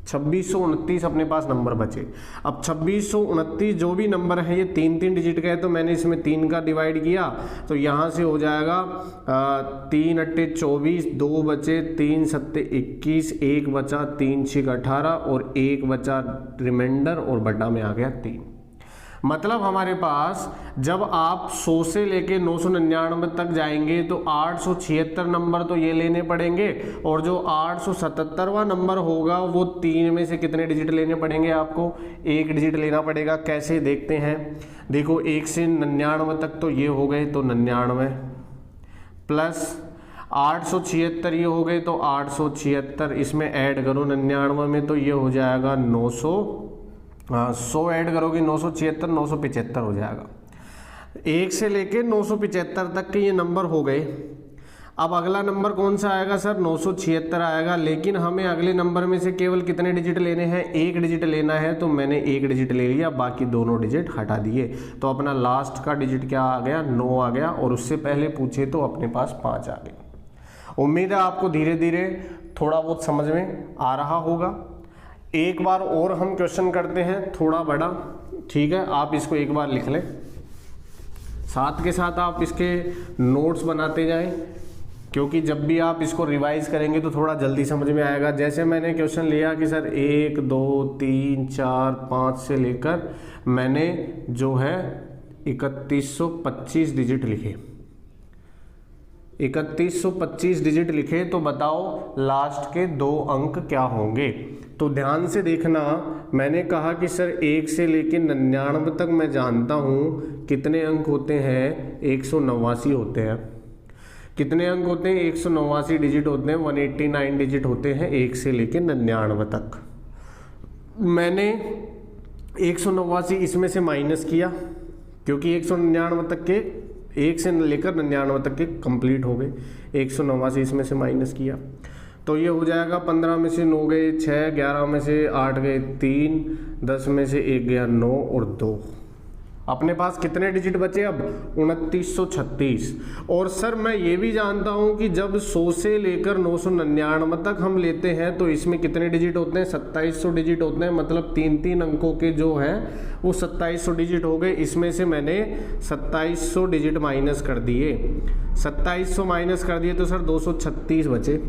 S1: 2629 अपने पास नंबर बचे। अब 2629 जो भी नंबर है ये 3 डिजिट का है, तो मैंने इसमें 3 का डिवाइड किया, तो यहाँ से हो जाएगा 3 अट्टे 24, 2 बचे, 3 सत्ते 21, 1 बचा, 3 छिक 18 और 1 बचा रिमाइंडर और बटा में आ गया 3। मतलब हमारे पास जब आप 100 से लेके 999 तक जाएंगे तो 876 नंबर तो ये लेने पड़ेंगे, और जो 877वां नंबर होगा वो 3 में से कितने डिजिट लेने पड़ेंगे आपको? 1 डिजिट लेना पड़ेगा। कैसे देखते हैं, देखो 1 से 99 तक तो ये हो गए, तो 99 प्लस 876 ये हो गए, तो 876 इसमें ऐड करो 99 में, तो ये हो जाएगा 100 ऐड करोगे 976, 975 हो जाएगा। 1 से लेके 975 तक के ये नंबर हो गए। अब अगला नंबर कौन सा आएगा सर? 976 आएगा, लेकिन हमें अगले नंबर में से केवल कितने डिजिट लेने हैं? 1 डिजिट लेना है, तो मैंने 1 डिजिट ले लिया, बाकी दोनों डिजिट हटा दिए, तो अपना लास्ट का डिजिट क्या आ गया? 9 आ गया, और उससे पहले पूछे तो अपने पास 5 आ गए। उम्मीद है आपको धीरे धीरे थोड़ा बहुत समझ में आ रहा होगा। एक बार और हम क्वेश्चन करते हैं थोड़ा बड़ा, ठीक है? आप इसको एक बार लिख लें, साथ के साथ आप इसके नोट्स बनाते जाएं, क्योंकि जब भी आप इसको रिवाइज करेंगे तो थोड़ा जल्दी समझ में आएगा। जैसे मैंने क्वेश्चन लिया कि सर 1 2 3 4 5 से लेकर मैंने जो है 3125 डिजिट लिखे, 3125 डिजिट लिखे, तो बताओ लास्ट के 2 अंक क्या होंगे? तो ध्यान से देखना, मैंने कहा कि सर 1 से लेकर 99 तक मैं जानता हूँ कितने अंक होते हैं? 189 होते हैं। कितने अंक होते हैं? 189 डिजिट होते हैं, 189 डिजिट होते हैं 1 से लेकर 99 तक। मैंने 189 इसमें से माइनस किया, क्योंकि 199 तक के 1 से लेकर 99 तक के कंप्लीट हो गए, 189 इसमें से माइनस किया, तो ये हो जाएगा 15 में से 9 गए 6, 11 में से 8 गए 3, 10 में से 1 गया 9 और 2। अपने पास कितने डिजिट बचे अब? 2936। और सर मैं ये भी जानता हूँ कि जब 100 से लेकर 999 तक हम लेते हैं तो इसमें कितने डिजिट होते हैं? 2700 डिजिट होते हैं। मतलब 3 अंकों के जो है वो 2700 डिजिट हो गए। इसमें से मैंने 2700 डिजिट माइनस कर दिए, 2700 माइनस कर दिए तो सर 236 बचे।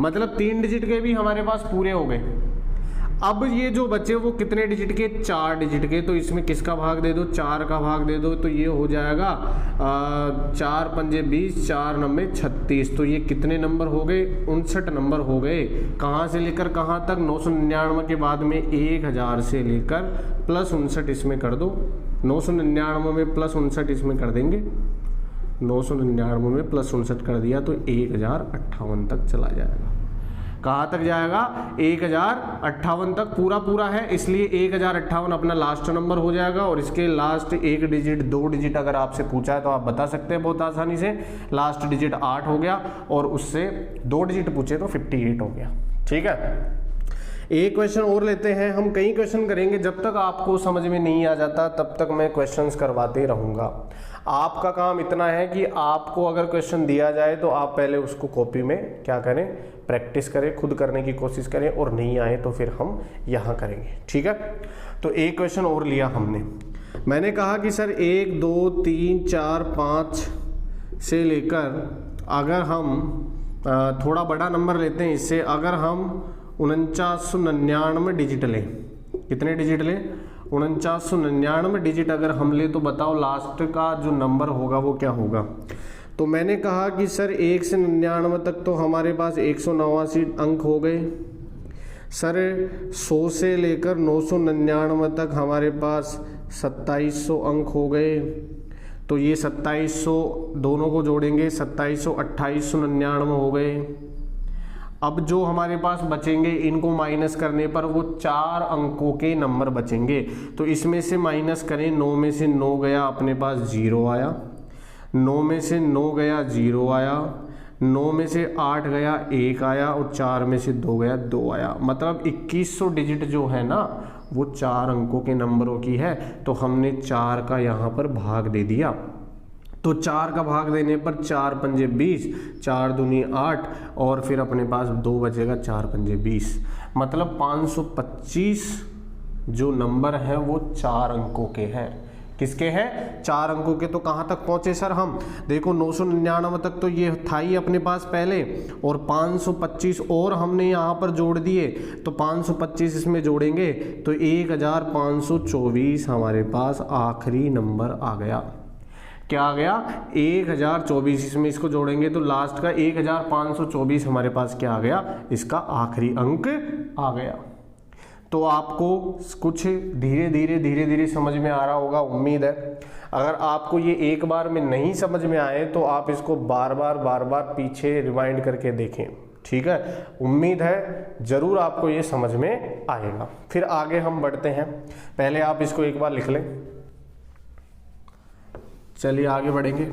S1: मतलब 3 डिजिट के भी हमारे पास पूरे हो गए। अब ये जो बचे वो कितने डिजिट के? 4 डिजिट के। तो इसमें किसका भाग दे दो? 4 का भाग दे दो, तो ये हो जाएगा 4 पंजे 20, 4 नंबे 36। तो ये कितने नंबर हो गए? 59 नंबर हो गए। कहाँ से लेकर कहाँ तक? 999 के बाद में 1000 से लेकर प्लस 59 इसमें कर दो। 999 में प्लस 59 इसमें कर देंगे, 999 में प्लस 59 कर दिया तो 1058 तक चला जाएगा। कहाँ तक जाएगा? 1058 तक पूरा है, इसलिए 1058 अपना लास्ट नंबर हो जाएगा। और इसके लास्ट 1 डिजिट 2 डिजिट अगर आपसे पूछा है तो आप बता सकते हैं बहुत आसानी से। लास्ट डिजिट 8 हो गया और उससे 2 डिजिट पूछे तो 58 हो गया। ठीक है, एक क्वेश्चन और लेते हैं। हम कई क्वेश्चन करेंगे, जब तक आपको समझ में नहीं आ जाता तब तक मैं क्वेश्चंस करवाते रहूँगा। आपका काम इतना है कि आपको अगर क्वेश्चन दिया जाए तो आप पहले उसको कॉपी में क्या करें? प्रैक्टिस करें, खुद करने की कोशिश करें, और नहीं आए तो फिर हम यहाँ करेंगे। ठीक है, तो एक क्वेश्चन और लिया हमने। मैंने कहा कि सर 1 2 3 4 5 से लेकर अगर हम थोड़ा बड़ा नंबर लेते हैं इससे, अगर हम 4999 डिजिट लें, कितने डिजिट लें? 4999 डिजिट अगर हम ले तो बताओ लास्ट का जो नंबर होगा वो क्या होगा? तो मैंने कहा कि सर 1 से 99 तक तो हमारे पास 189 अंक हो गए। सर 100 से लेकर 999 तक हमारे पास 2700 अंक हो गए। तो ये 2700 दोनों को जोड़ेंगे, 2700 2899 हो गए। अब जो हमारे पास बचेंगे इनको माइनस करने पर वो 4 अंकों के नंबर बचेंगे। तो इसमें से माइनस करें, 9 में से 9 गया अपने पास 0 आया, 9 में से 9 गया 0 आया, 9 में से 8 गया 1 आया, और 4 में से 2 गया 2 आया। मतलब 2100 डिजिट जो है ना वो 4 अंकों के नंबरों की है। तो हमने 4 का यहाँ पर भाग दे दिया। तो 4 का भाग देने पर 4 पंजे 20, 4 दूनी 8, और फिर अपने पास 2 बचेगा, 4 पंजे 20। मतलब 525 जो नंबर है वो 4 अंकों के हैं। किसके हैं? 4 अंकों के। तो कहाँ तक पहुंचे सर हम? देखो 999 तक तो ये था ही अपने पास पहले, और 525 और हमने यहाँ पर जोड़ दिए, तो 525 इसमें जोड़ेंगे तो 1524 हमारे पास आखिरी नंबर आ गया। क्या आ गया? 1024। इसमें इसको जोड़ेंगे तो लास्ट का 1524 हमारे पास क्या आ गया? इसका आखिरी अंक आ गया। तो आपको कुछ धीरे धीरे समझ में आ रहा होगा, उम्मीद है। अगर आपको ये एक बार में नहीं समझ में आए तो आप इसको बार बार पीछे रिवाइंड करके देखें, ठीक है। उम्मीद है जरूर आपको ये समझ में आएगा। फिर आगे हम बढ़ते हैं, पहले आप इसको एक बार लिख लें। चलिए आगे बढ़ेंगे।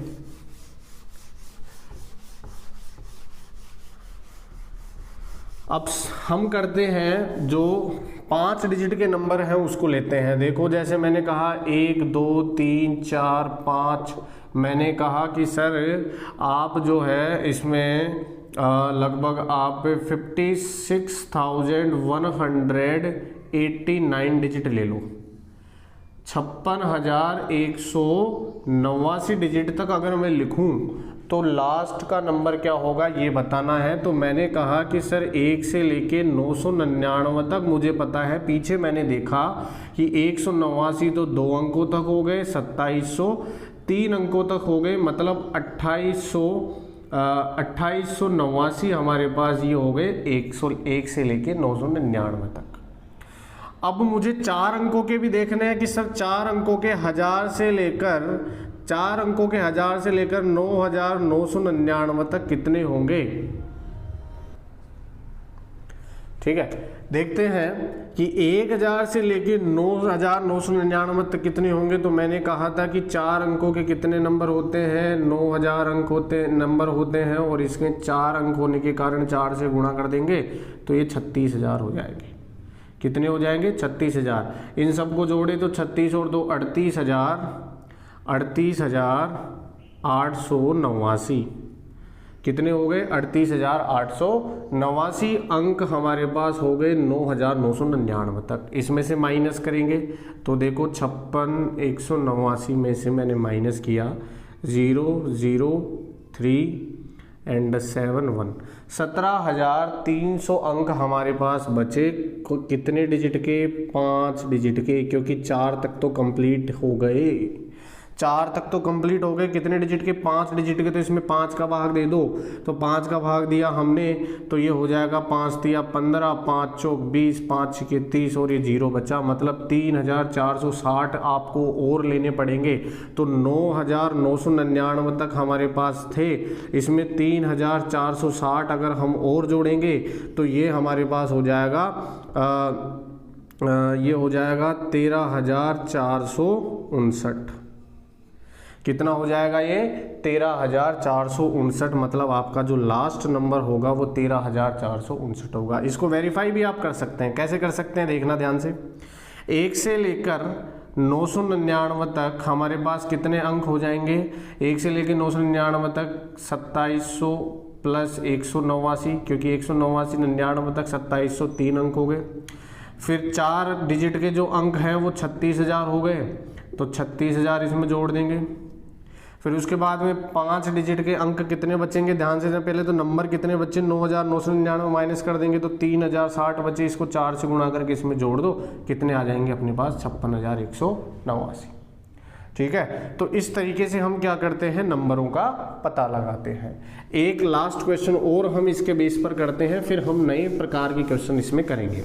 S1: अब हम करते हैं जो 5 डिजिट के नंबर हैं उसको लेते हैं। देखो जैसे मैंने कहा 1 2 3 4 5, मैंने कहा कि सर आप जो है इसमें लगभग आप 56,189 डिजिट ले लो। 56,189 डिजिट तक अगर मैं लिखूं तो लास्ट का नंबर क्या होगा ये बताना है। तो मैंने कहा कि सर 1 से लेके 999 तक मुझे पता है। पीछे मैंने देखा कि 189 तो 2 अंकों तक हो गए, 2700 3 अंकों तक हो गए, मतलब 2889 हमारे पास ये हो गए 101 से लेके 999 तक। अब मुझे 4 अंकों के भी देखने हैं कि सर 4 अंकों के 1000 से लेकर 9,999 तक कितने होंगे। ठीक है, देखते हैं कि 1000 से लेकर 9,999 तक कितने होंगे। तो मैंने कहा था कि 4 अंकों के कितने नंबर होते हैं? 9,000 नंबर होते हैं, और इसके 4 अंक होने के कारण 4 से गुणा कर देंगे तो ये 36,000 हो जाएंगे। कितने हो जाएंगे? 36,000। इन सबको जोड़े तो 36 और 2 38,889। कितने हो गए? 38,889 अंक हमारे पास हो गए 9,999 तक। इसमें से माइनस करेंगे तो देखो 56,189 में से मैंने माइनस किया 003 एंड 71, 17,300 अंक हमारे पास बचे। कितने डिजिट के? 5 डिजिट के, क्योंकि 4 तक तो कंप्लीट हो गए। 4 तक तो कंप्लीट हो गए। कितने डिजिट के? 5 डिजिट के। तो इसमें 5 का भाग दे दो, तो 5 का भाग दिया हमने तो ये हो जाएगा 5 तिया 15, 5 चौक 20, 5 छके 30 और ये 0 बचा, मतलब 3,460 आपको और लेने पड़ेंगे। तो 9,999 तक हमारे पास थे, इसमें 3,460 अगर हम और जोड़ेंगे तो ये हमारे पास हो जाएगा ये हो जाएगा 13,459। कितना हो जाएगा ये? 13,459, मतलब आपका जो लास्ट नंबर होगा वो 13,459 होगा। इसको वेरीफाई भी आप कर सकते हैं। कैसे कर सकते हैं देखना ध्यान से। 1 से लेकर 999 तक हमारे पास कितने अंक हो जाएंगे? 1 से लेकर 999 तक 2700 प्लस 189, क्योंकि 189 99 तक 2703 अंक हो गए। फिर 4 डिजिट के जो अंक हैं वो 36,000 हो गए, तो 36,000 इसमें जोड़ देंगे। फिर उसके बाद में 5 डिजिट के अंक कितने बचेंगे? ध्यान से पहले तो नंबर कितने बचे? 9,999 माइनस कर देंगे तो 3,060 बचे। इसको 4 से गुणा करके इसमें जोड़ दो, कितने आ जाएंगे अपने पास? 56,189। ठीक है, तो इस तरीके से हम क्या करते हैं? नंबरों का पता लगाते हैं। एक लास्ट क्वेश्चन और हम इसके बेस पर करते हैं, फिर हम नए प्रकार के क्वेश्चन इसमें करेंगे।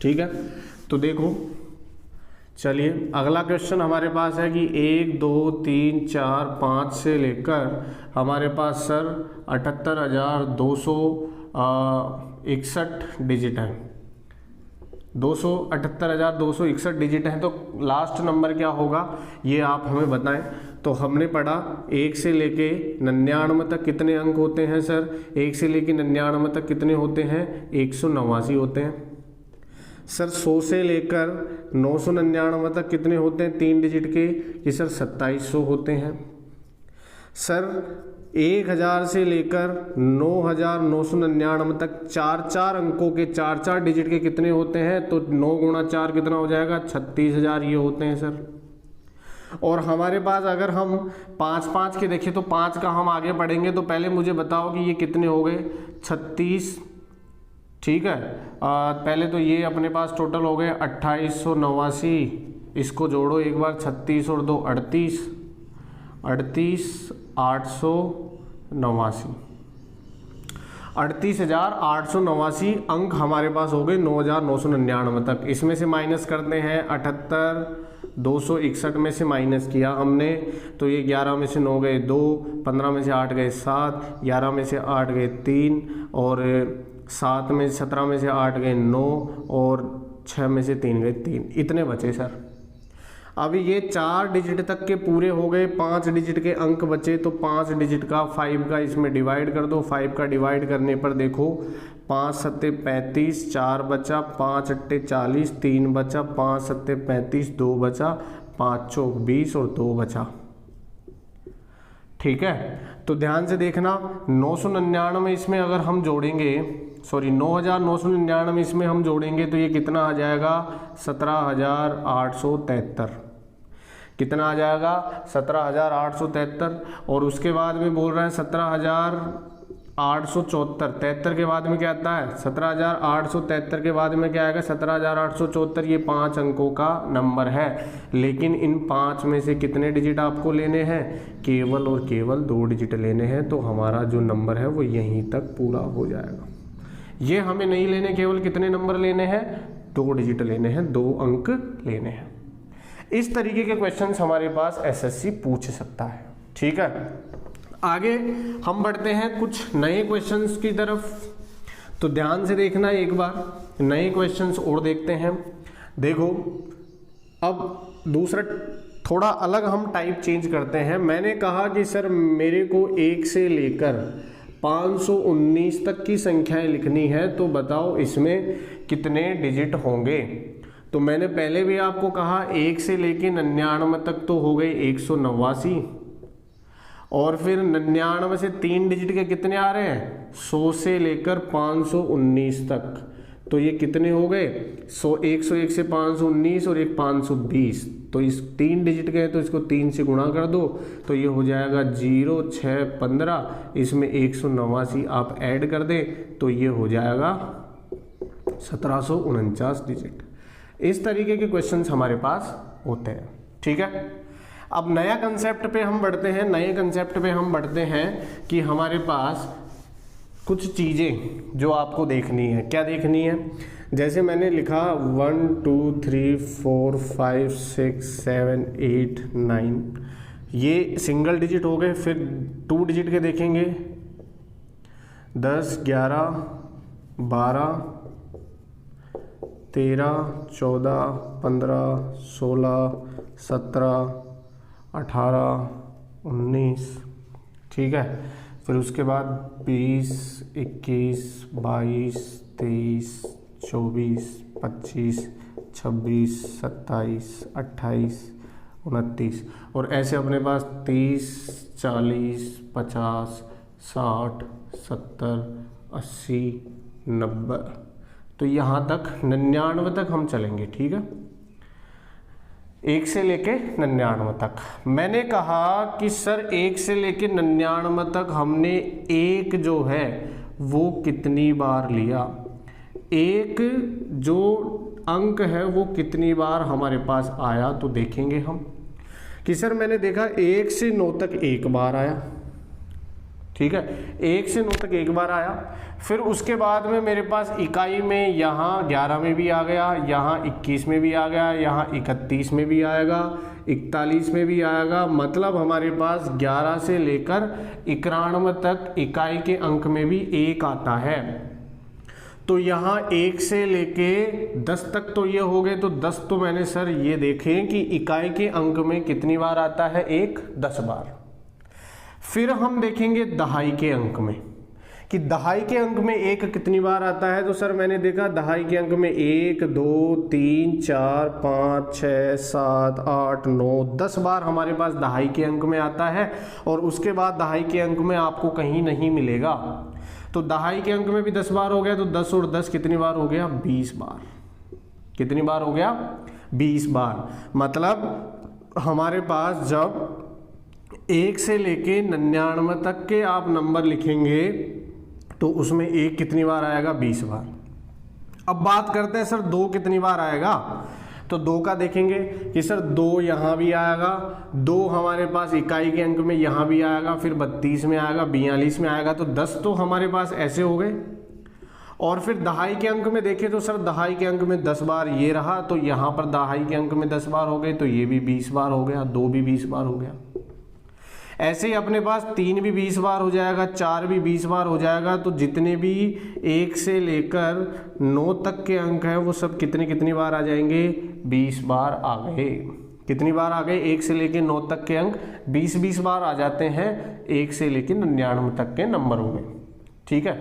S1: ठीक है, तो देखो चलिए अगला क्वेश्चन हमारे पास है कि 1 2 3 4 5 से लेकर हमारे पास सर 78,261 डिजिट है। 78,261 डिजिट है, तो लास्ट नंबर क्या होगा ये आप हमें बताएं। तो हमने पढ़ा 1 से लेके 99 तक कितने अंक होते हैं सर? 1 से लेके 99 तक कितने होते हैं? 189 होते हैं। सर 100 से लेकर 999 तक कितने होते हैं 3 डिजिट के? कि सर 2700 होते हैं। सर 1000 से लेकर 9999 तक 4 अंकों के 4 डिजिट के कितने होते हैं, तो 9 गुणा 4 कितना हो जाएगा, 36,000 ये होते हैं सर। और हमारे पास अगर हम 5 के देखें तो 5 का हम आगे बढ़ेंगे, तो पहले मुझे बताओ कि ये कितने हो गए, 36, ठीक है। पहले तो ये अपने पास टोटल हो गए 2889, इसको जोड़ो एक बार, 36 और 2 38, 88889, 38,889 अंक हमारे पास हो गए 9,999 तक। इसमें से माइनस करते हैं 78, 261 में से माइनस किया हमने, तो ये 11 में से 9 गए 2, 15 में से 8 गए 7, 11 में से 8 गए 3, और 7 में 17 में से 8 गए 9, और 6 में से 3 गए 3, इतने बचे सर। अब ये 4 डिजिट तक के पूरे हो गए, 5 डिजिट के अंक बचे, तो 5 डिजिट का 5 का इसमें डिवाइड कर दो। 5 का डिवाइड करने पर देखो 5 सत्ते 35, 4 बचा, 5 अट्टे 40, 3 बचा, 5 सत्ते 35, 2 बचा, 5 चौक 20 और 2 बचा, ठीक है। तो ध्यान से देखना, 999 इसमें अगर हम जोड़ेंगे, सॉरी 9,999 इसमें हम जोड़ेंगे तो ये कितना आ जाएगा, 17,873, कितना आ जाएगा, 17,873। और उसके बाद में बोल रहा है 17,874, 73 के बाद में क्या आता है, 17,873 के बाद में क्या आएगा, 17,874, ये 5 अंकों का नंबर है। लेकिन इन 5 में से कितने डिजिट आपको लेने हैं, केवल और केवल 2 डिजिट लेने हैं, तो हमारा जो नंबर है वो यहीं तक पूरा हो जाएगा। ये हमें नहीं लेने, केवल कितने नंबर लेने हैं, 2 डिजिट लेने हैं, 2 अंक लेने हैं। इस तरीके के क्वेश्चंस हमारे पास एसएससी पूछ सकता है, ठीक है। आगे हम बढ़ते हैं कुछ नए क्वेश्चंस की तरफ, तो ध्यान से देखना एक बार, नए क्वेश्चंस और देखते हैं। देखो अब दूसरा थोड़ा अलग हम टाइप चेंज करते हैं। मैंने कहा कि सर मेरे को 1 से लेकर 519 तक की संख्याएं लिखनी है, तो बताओ इसमें कितने डिजिट होंगे। तो मैंने पहले भी आपको कहा 1 से लेके 99 तक तो हो गए 189, और फिर 99 से 3 डिजिट के कितने आ रहे हैं, 100 से लेकर 519 तक, तो ये कितने हो गए, 101 से 519 और एक 520, तो इस 3 डिजिट के हैं तो इसको 3 से गुणा कर दो, तो ये हो जाएगा 0, 6, 15, इसमें 189 आप ऐड कर दें तो ये हो जाएगा 1749 डिजिट। इस तरीके के क्वेश्चंस हमारे पास होते हैं, ठीक है। अब नया कंसेप्ट पे हम बढ़ते हैं, नए कंसेप्ट पे हम बढ़ते हैं कि हमारे पास कुछ चीज़ें जो आपको देखनी है, क्या देखनी है, जैसे मैंने लिखा 1 2 3 4 5 6 7 8 9, ये सिंगल डिजिट हो गए। फिर 2 डिजिट के देखेंगे 10 11 12 13 14 15 16 17 18 19, ठीक है। फिर उसके बाद 20 21 22 23 24 25 26 27 28 29, और ऐसे अपने पास 30 40 50 60 70 80 90, तो यहाँ तक 99 तक हम चलेंगे, ठीक है। 1 से लेके 99 तक। मैंने कहा कि सर 1 से लेके 99 तक हमने 1 जो है वो कितनी बार लिया, 1 जो अंक है वो कितनी बार हमारे पास आया, तो देखेंगे हम कि सर मैंने देखा 1 से 9 तक 1 बार आया, ठीक है, 1 से 9 तक 1 बार आया। फिर उसके बाद में मेरे पास इकाई में यहाँ 11 में भी आ गया, यहाँ 21 में भी आ गया, यहाँ 31 में भी आएगा, 41 में भी आएगा, मतलब हमारे पास 11 से लेकर 91 तक इकाई के अंक में भी 1 आता है। तो यहाँ 1 से लेके 10 तक तो ये हो गए, तो 10 तो मैंने सर ये देखें कि इकाई के अंक में कितनी बार आता है, 1 10 बार। फिर हम देखेंगे दहाई के अंक में कि दहाई के अंक में एक कितनी बार आता है, तो सर मैंने देखा दहाई के अंक में 1 2 3 4 5 6 7 8 9 10 बार हमारे पास दहाई के अंक में आता है, और उसके बाद दहाई के अंक में आपको कहीं नहीं मिलेगा। तो दहाई के अंक में भी 10 बार हो गया, तो 10 और 10 कितनी बार हो गया, 20 बार। कितनी बार हो गया, 20 बार। मतलब हमारे पास जब 1 से लेके 99 तक के आप नंबर लिखेंगे तो उसमें 1 कितनी बार आएगा, 20 बार। अब बात करते हैं सर 2 कितनी बार आएगा, तो 2 का देखेंगे कि सर 2 यहाँ भी आएगा, 2 हमारे पास इकाई के अंक में यहाँ भी आएगा, फिर 32 में आएगा, 42 में आएगा, तो 10 तो हमारे पास ऐसे हो गए। और फिर दहाई के अंक में देखें तो सर दहाई के अंक में 10 बार ये रहा, तो यहाँ पर दहाई के अंक में 10 बार हो गए, तो ये भी 20 बार हो गया, 2 भी 20 बार हो गया। ऐसे ही अपने पास 3 भी 20 बार हो जाएगा, 4 भी 20 बार हो जाएगा। तो जितने भी 1 से लेकर 9 तक के अंक हैं वो सब कितनी बार आ जाएंगे, 20 बार आ गए। कितनी बार आ गए, 1 से लेकर 9 तक के अंक 20 बार आ जाते हैं, 1 से लेकर 99 तक के नंबरों में। ठीक है,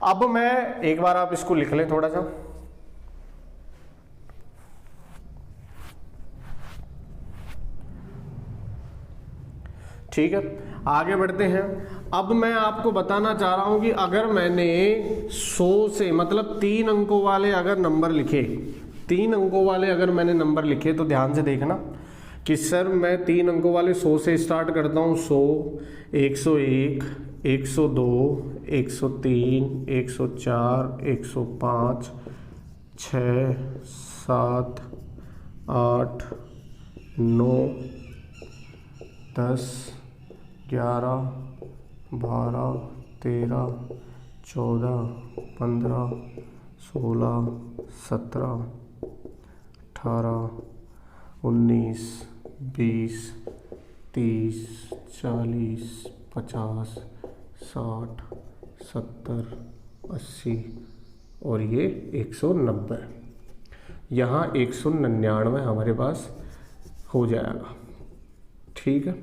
S1: अब मैं एक बार आप इसको लिख लें थोड़ा सा। ठीक है, आगे बढ़ते हैं। अब मैं आपको बताना चाह रहा हूं कि अगर मैंने 100 से मतलब 3 अंकों वाले अगर नंबर लिखे, 3 अंकों वाले अगर मैंने नंबर लिखे, तो ध्यान से देखना कि सर मैं 3 अंकों वाले 100 से स्टार्ट करता हूं। 100, 101, 102, 103, 104, 105, 6, 7, 8, 9, 10, 11, 12, 13, 14, 15, 16, 17, 18, 19, 20, 30, 40, 50, 60, 70, 80 और ये 190। यहाँ 199 हमारे पास हो जाएगा। ठीक है,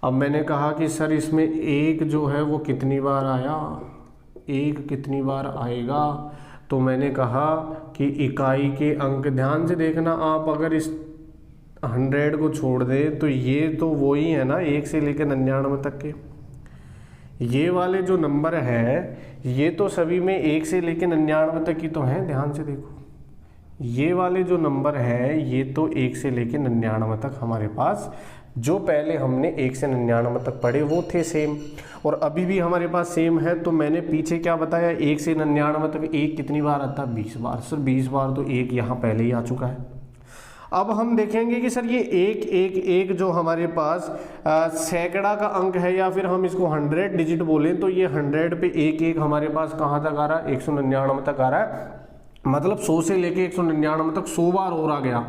S1: अब मैंने कहा कि सर इसमें 1 जो है वो कितनी बार आया, 1 कितनी बार आएगा, तो मैंने कहा कि इकाई के अंक, ध्यान से देखना आप, अगर इस 100 को छोड़ दें तो ये तो वही है ना 1 से लेकर 99 तक के। ये वाले जो नंबर है ये तो सभी में 1 से लेकर 99 तक की तो हैं। ध्यान से देखो, ये वाले जो नंबर है ये तो 1 से लेकर 99 तक हमारे पास, जो पहले हमने 1 से 99 तक पढ़े वो थे सेम, और अभी भी हमारे पास सेम है। तो मैंने पीछे क्या बताया, 1 से 99 तक 1 कितनी बार आता है, 20 बार। सर 20 बार तो 1 यहाँ पहले ही आ चुका है। अब हम देखेंगे कि सर ये 1 1 1 जो हमारे पास सैकड़ा का अंक है, या फिर हम इसको 100 डिजिट बोलें, तो ये 100 पे 1 1 हमारे पास कहाँ तक आ रहा है, 199 तक आ रहा है। मतलब 100 से लेके 199 तक 100 बार और आ गया,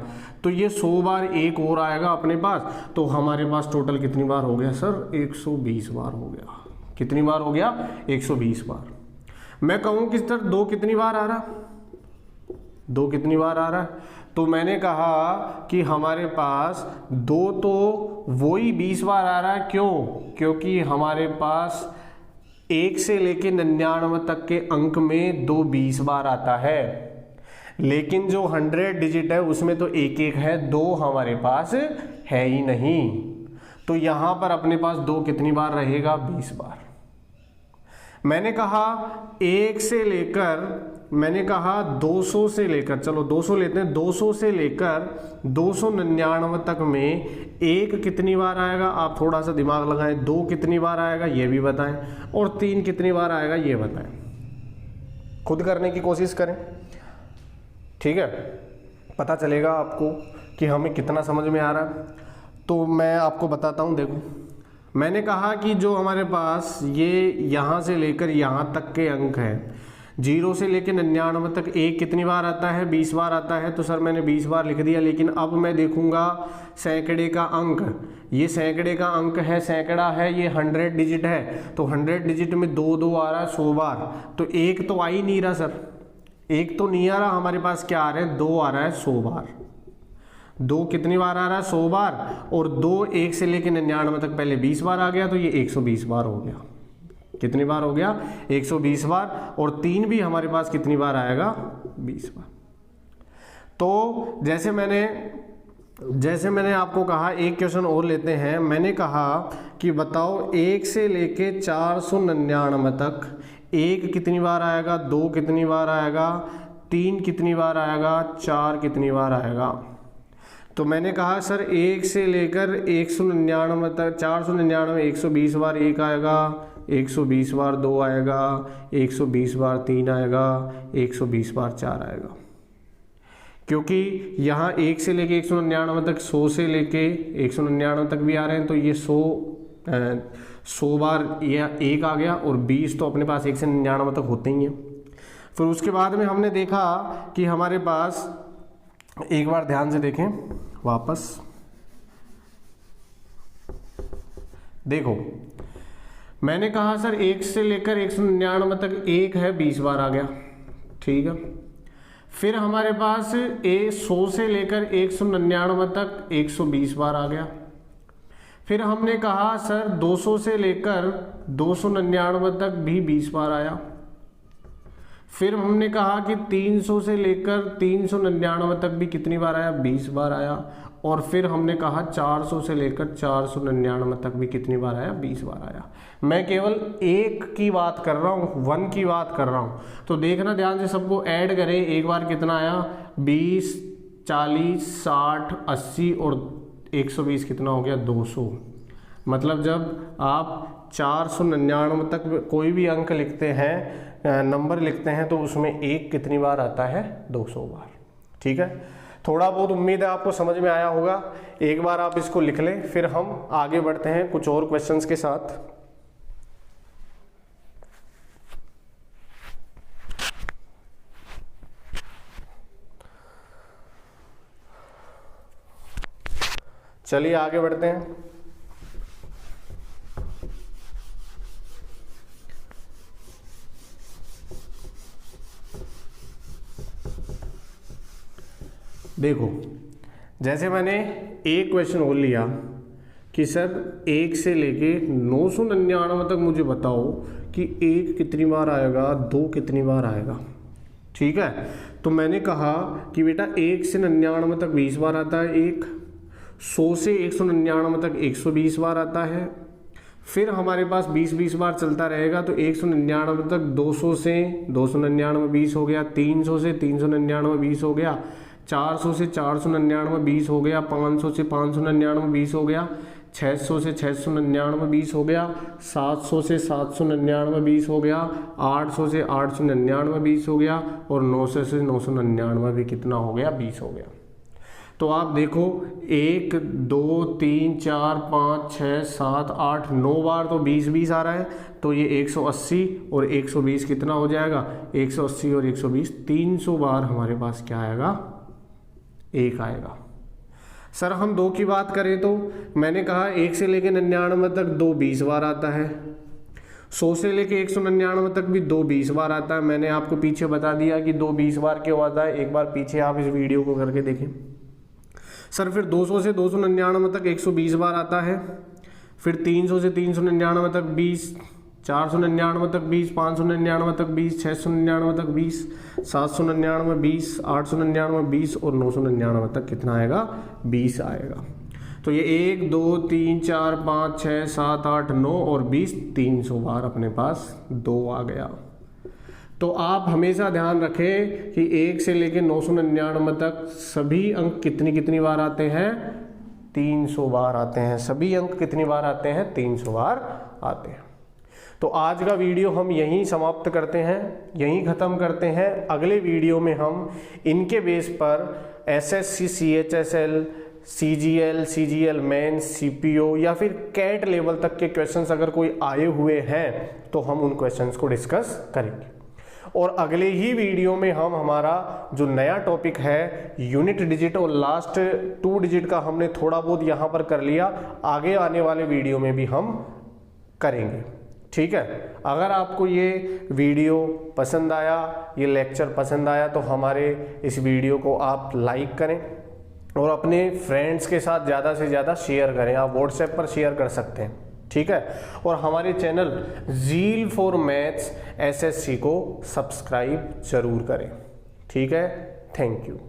S1: तो ये 100 बार 1 और आएगा अपने पास, तो हमारे पास टोटल कितनी बार हो गया सर, 120 बार हो गया। कितनी बार हो गया, 120 बार। मैं कहूँ कि सर 2 कितनी बार आ रहा, 2 कितनी बार आ रहा है, तो मैंने कहा कि हमारे पास 2 तो वही 20 बार आ रहा है। क्यों, क्योंकि हमारे पास 1 से लेके 99 तक के अंक में 2 20 बार आता है, लेकिन जो 100 डिजिट है उसमें तो 1 1 है, 2 हमारे पास है ही नहीं। तो यहां पर अपने पास 2 कितनी बार रहेगा, 20 बार। मैंने कहा 1 से लेकर, मैंने कहा 200 से लेकर, चलो 200 लेते हैं, 200 से लेकर 299 तक में 1 कितनी बार आएगा, आप थोड़ा सा दिमाग लगाएं। 2 कितनी बार आएगा ये भी बताएं, और 3 कितनी बार आएगा ये बताएं, खुद करने की कोशिश करें। ठीक है, पता चलेगा आपको कि हमें कितना समझ में आ रहा है। तो मैं आपको बताता हूं, देखो मैंने कहा कि जो हमारे पास ये यहाँ से लेकर यहाँ तक के अंक हैं, 0 से लेकर 99 तक 1 कितनी बार आता है, 20 बार आता है। तो सर मैंने 20 बार लिख दिया, लेकिन अब मैं देखूंगा सैकड़े का अंक, ये सैकड़े का अंक है, सैकड़ा है, ये 100 डिजिट है, तो 100 डिजिट में 2 2 आ रहा है 100 बार, तो 1 तो आ ही नहीं रहा सर, 1 तो नहीं आ रहा, हमारे पास क्या आ रहा है, 2 आ रहा है 100 बार। 2 कितनी बार आ रहा है, 100 बार, और 2 1 से लेकर 99 तक पहले 20 बार आ गया, तो ये 120 बार हो गया। कितनी बार हो गया 120 बार, और 3 भी हमारे पास कितनी बार आएगा 20 बार। तो जैसे मैंने आपको कहा, एक क्वेश्चन और लेते हैं। मैंने कहा कि बताओ 1 से लेके 499 तक 1 कितनी बार आएगा, 2 कितनी बार आएगा, 3 कितनी बार आएगा, 4 कितनी बार आएगा। तो मैंने कहा सर 1 से लेकर 199 तक 499 120 बार 1 आएगा, 120 बार 2 आएगा, 120 बार 3 आएगा, 120 बार 4 आएगा। क्योंकि यहाँ 1 से लेके 199 तक 100 से लेके 199 तक भी आ रहे हैं, तो ये 100 बार यह 1 आ गया, और 20 तो अपने पास 1 से 99 तक होते ही हैं। फिर उसके बाद में हमने देखा कि हमारे पास, एक बार ध्यान से देखें वापस, देखो मैंने कहा सर 1 से लेकर 199 तक 1 है, 20 बार आ गया, ठीक है। फिर हमारे पास 100 से लेकर 199 तक 120 बार आ गया। फिर हमने कहा सर 200 से लेकर 299 तक भी 20 बार आया। फिर हमने कहा कि 300 से लेकर 399 तक भी कितनी बार आया, 20 बार आया। और फिर हमने कहा 400 से लेकर 499 तक भी कितनी बार आया, 20 बार आया। मैं केवल 1 की बात कर रहा हूँ, 1 की बात कर रहा हूँ। तो देखना ध्यान से, सबको ऐड करें, एक बार कितना आया 20, 40, 60, 80 और 120 कितना हो गया 200। मतलब जब आप 499 तक कोई भी अंक लिखते हैं, नंबर लिखते हैं, तो उसमें 1 कितनी बार आता है 200 बार। ठीक है, थोड़ा बहुत उम्मीद है आपको समझ में आया होगा। एक बार आप इसको लिख लें, फिर हम आगे बढ़ते हैं कुछ और क्वेश्चंस के साथ। चलिए आगे बढ़ते हैं। देखो, जैसे मैंने एक क्वेश्चन और लिया कि सर 1 से लेके 999 तक मुझे बताओ कि 1 कितनी बार आएगा, 2 कितनी बार आएगा। ठीक है, तो मैंने कहा कि बेटा 1 से 99 तक 20 बार आता है, 100 से 199 तक 120 बार आता है। फिर हमारे पास 20 बार चलता रहेगा, तो 199 तक 200 से 299 20 हो गया, 300 से 399 20 हो गया, 400 से 499 20 हो गया, 500 से 599 20 हो गया, 600 से 699 20 हो गया, 700 से 799 20 हो गया, 800 से 899 20 हो गया, और 900 से 999 भी कितना हो गया 20 हो गया। तो आप देखो 1 2 3 4 5 6 7 8 9 बार तो 20 आ रहा है, तो ये 180 और 120 कितना हो जाएगा, 180 और 120 300 बार हमारे पास क्या आएगा, 1 आएगा। सर हम 2 की बात करें तो मैंने कहा 1 से लेके 99 तक 2 20 बार आता है, 100 से लेके 199 तक भी 2 20 बार आता है। मैंने आपको पीछे बता दिया कि 2 20 बार क्यों आता है, एक बार पीछे आप इस वीडियो को करके देखें। सर फिर 200 से 299 तक 120 बार आता है, फिर 300 से 399 तक 20, 499 तक 20, 599 तक 20, 699 तक 20, 799 20, 899 20 और 999 तक कितना आएगा, 20 आएगा। तो ये 1 2 3 4 5 6 7 8 9 और 20 300 बार अपने पास 2 आ गया। तो आप हमेशा ध्यान रखें कि 1 से लेके 999 तक सभी अंक कितनी बार आते हैं, 300 बार आते हैं। सभी अंक कितनी बार आते हैं, 300 बार आते हैं। तो आज का वीडियो हम यहीं समाप्त करते हैं, यहीं ख़त्म करते हैं। अगले वीडियो में हम इनके बेस पर SSC, CHSL, CGL, CGL mains, CPO या फिर कैट लेवल तक के क्वेश्चंस अगर कोई आए हुए हैं तो हम उन क्वेश्चंस को डिस्कस करेंगे। और अगले ही वीडियो में हम हमारा जो नया टॉपिक है यूनिट डिजिट और लास्ट 2 डिजिट का हमने थोड़ा बहुत यहाँ पर कर लिया, आगे आने वाले वीडियो में भी हम करेंगे। ठीक है, अगर आपको ये वीडियो पसंद आया, ये लेक्चर पसंद आया, तो हमारे इस वीडियो को आप लाइक करें और अपने फ्रेंड्स के साथ ज़्यादा से ज़्यादा शेयर करें। आप व्हाट्सएप पर शेयर कर सकते हैं। ठीक है। और हमारे channel zeal for maths SSC को सब्सक्राइब जरूर करें। ठीक है, थैंक यू।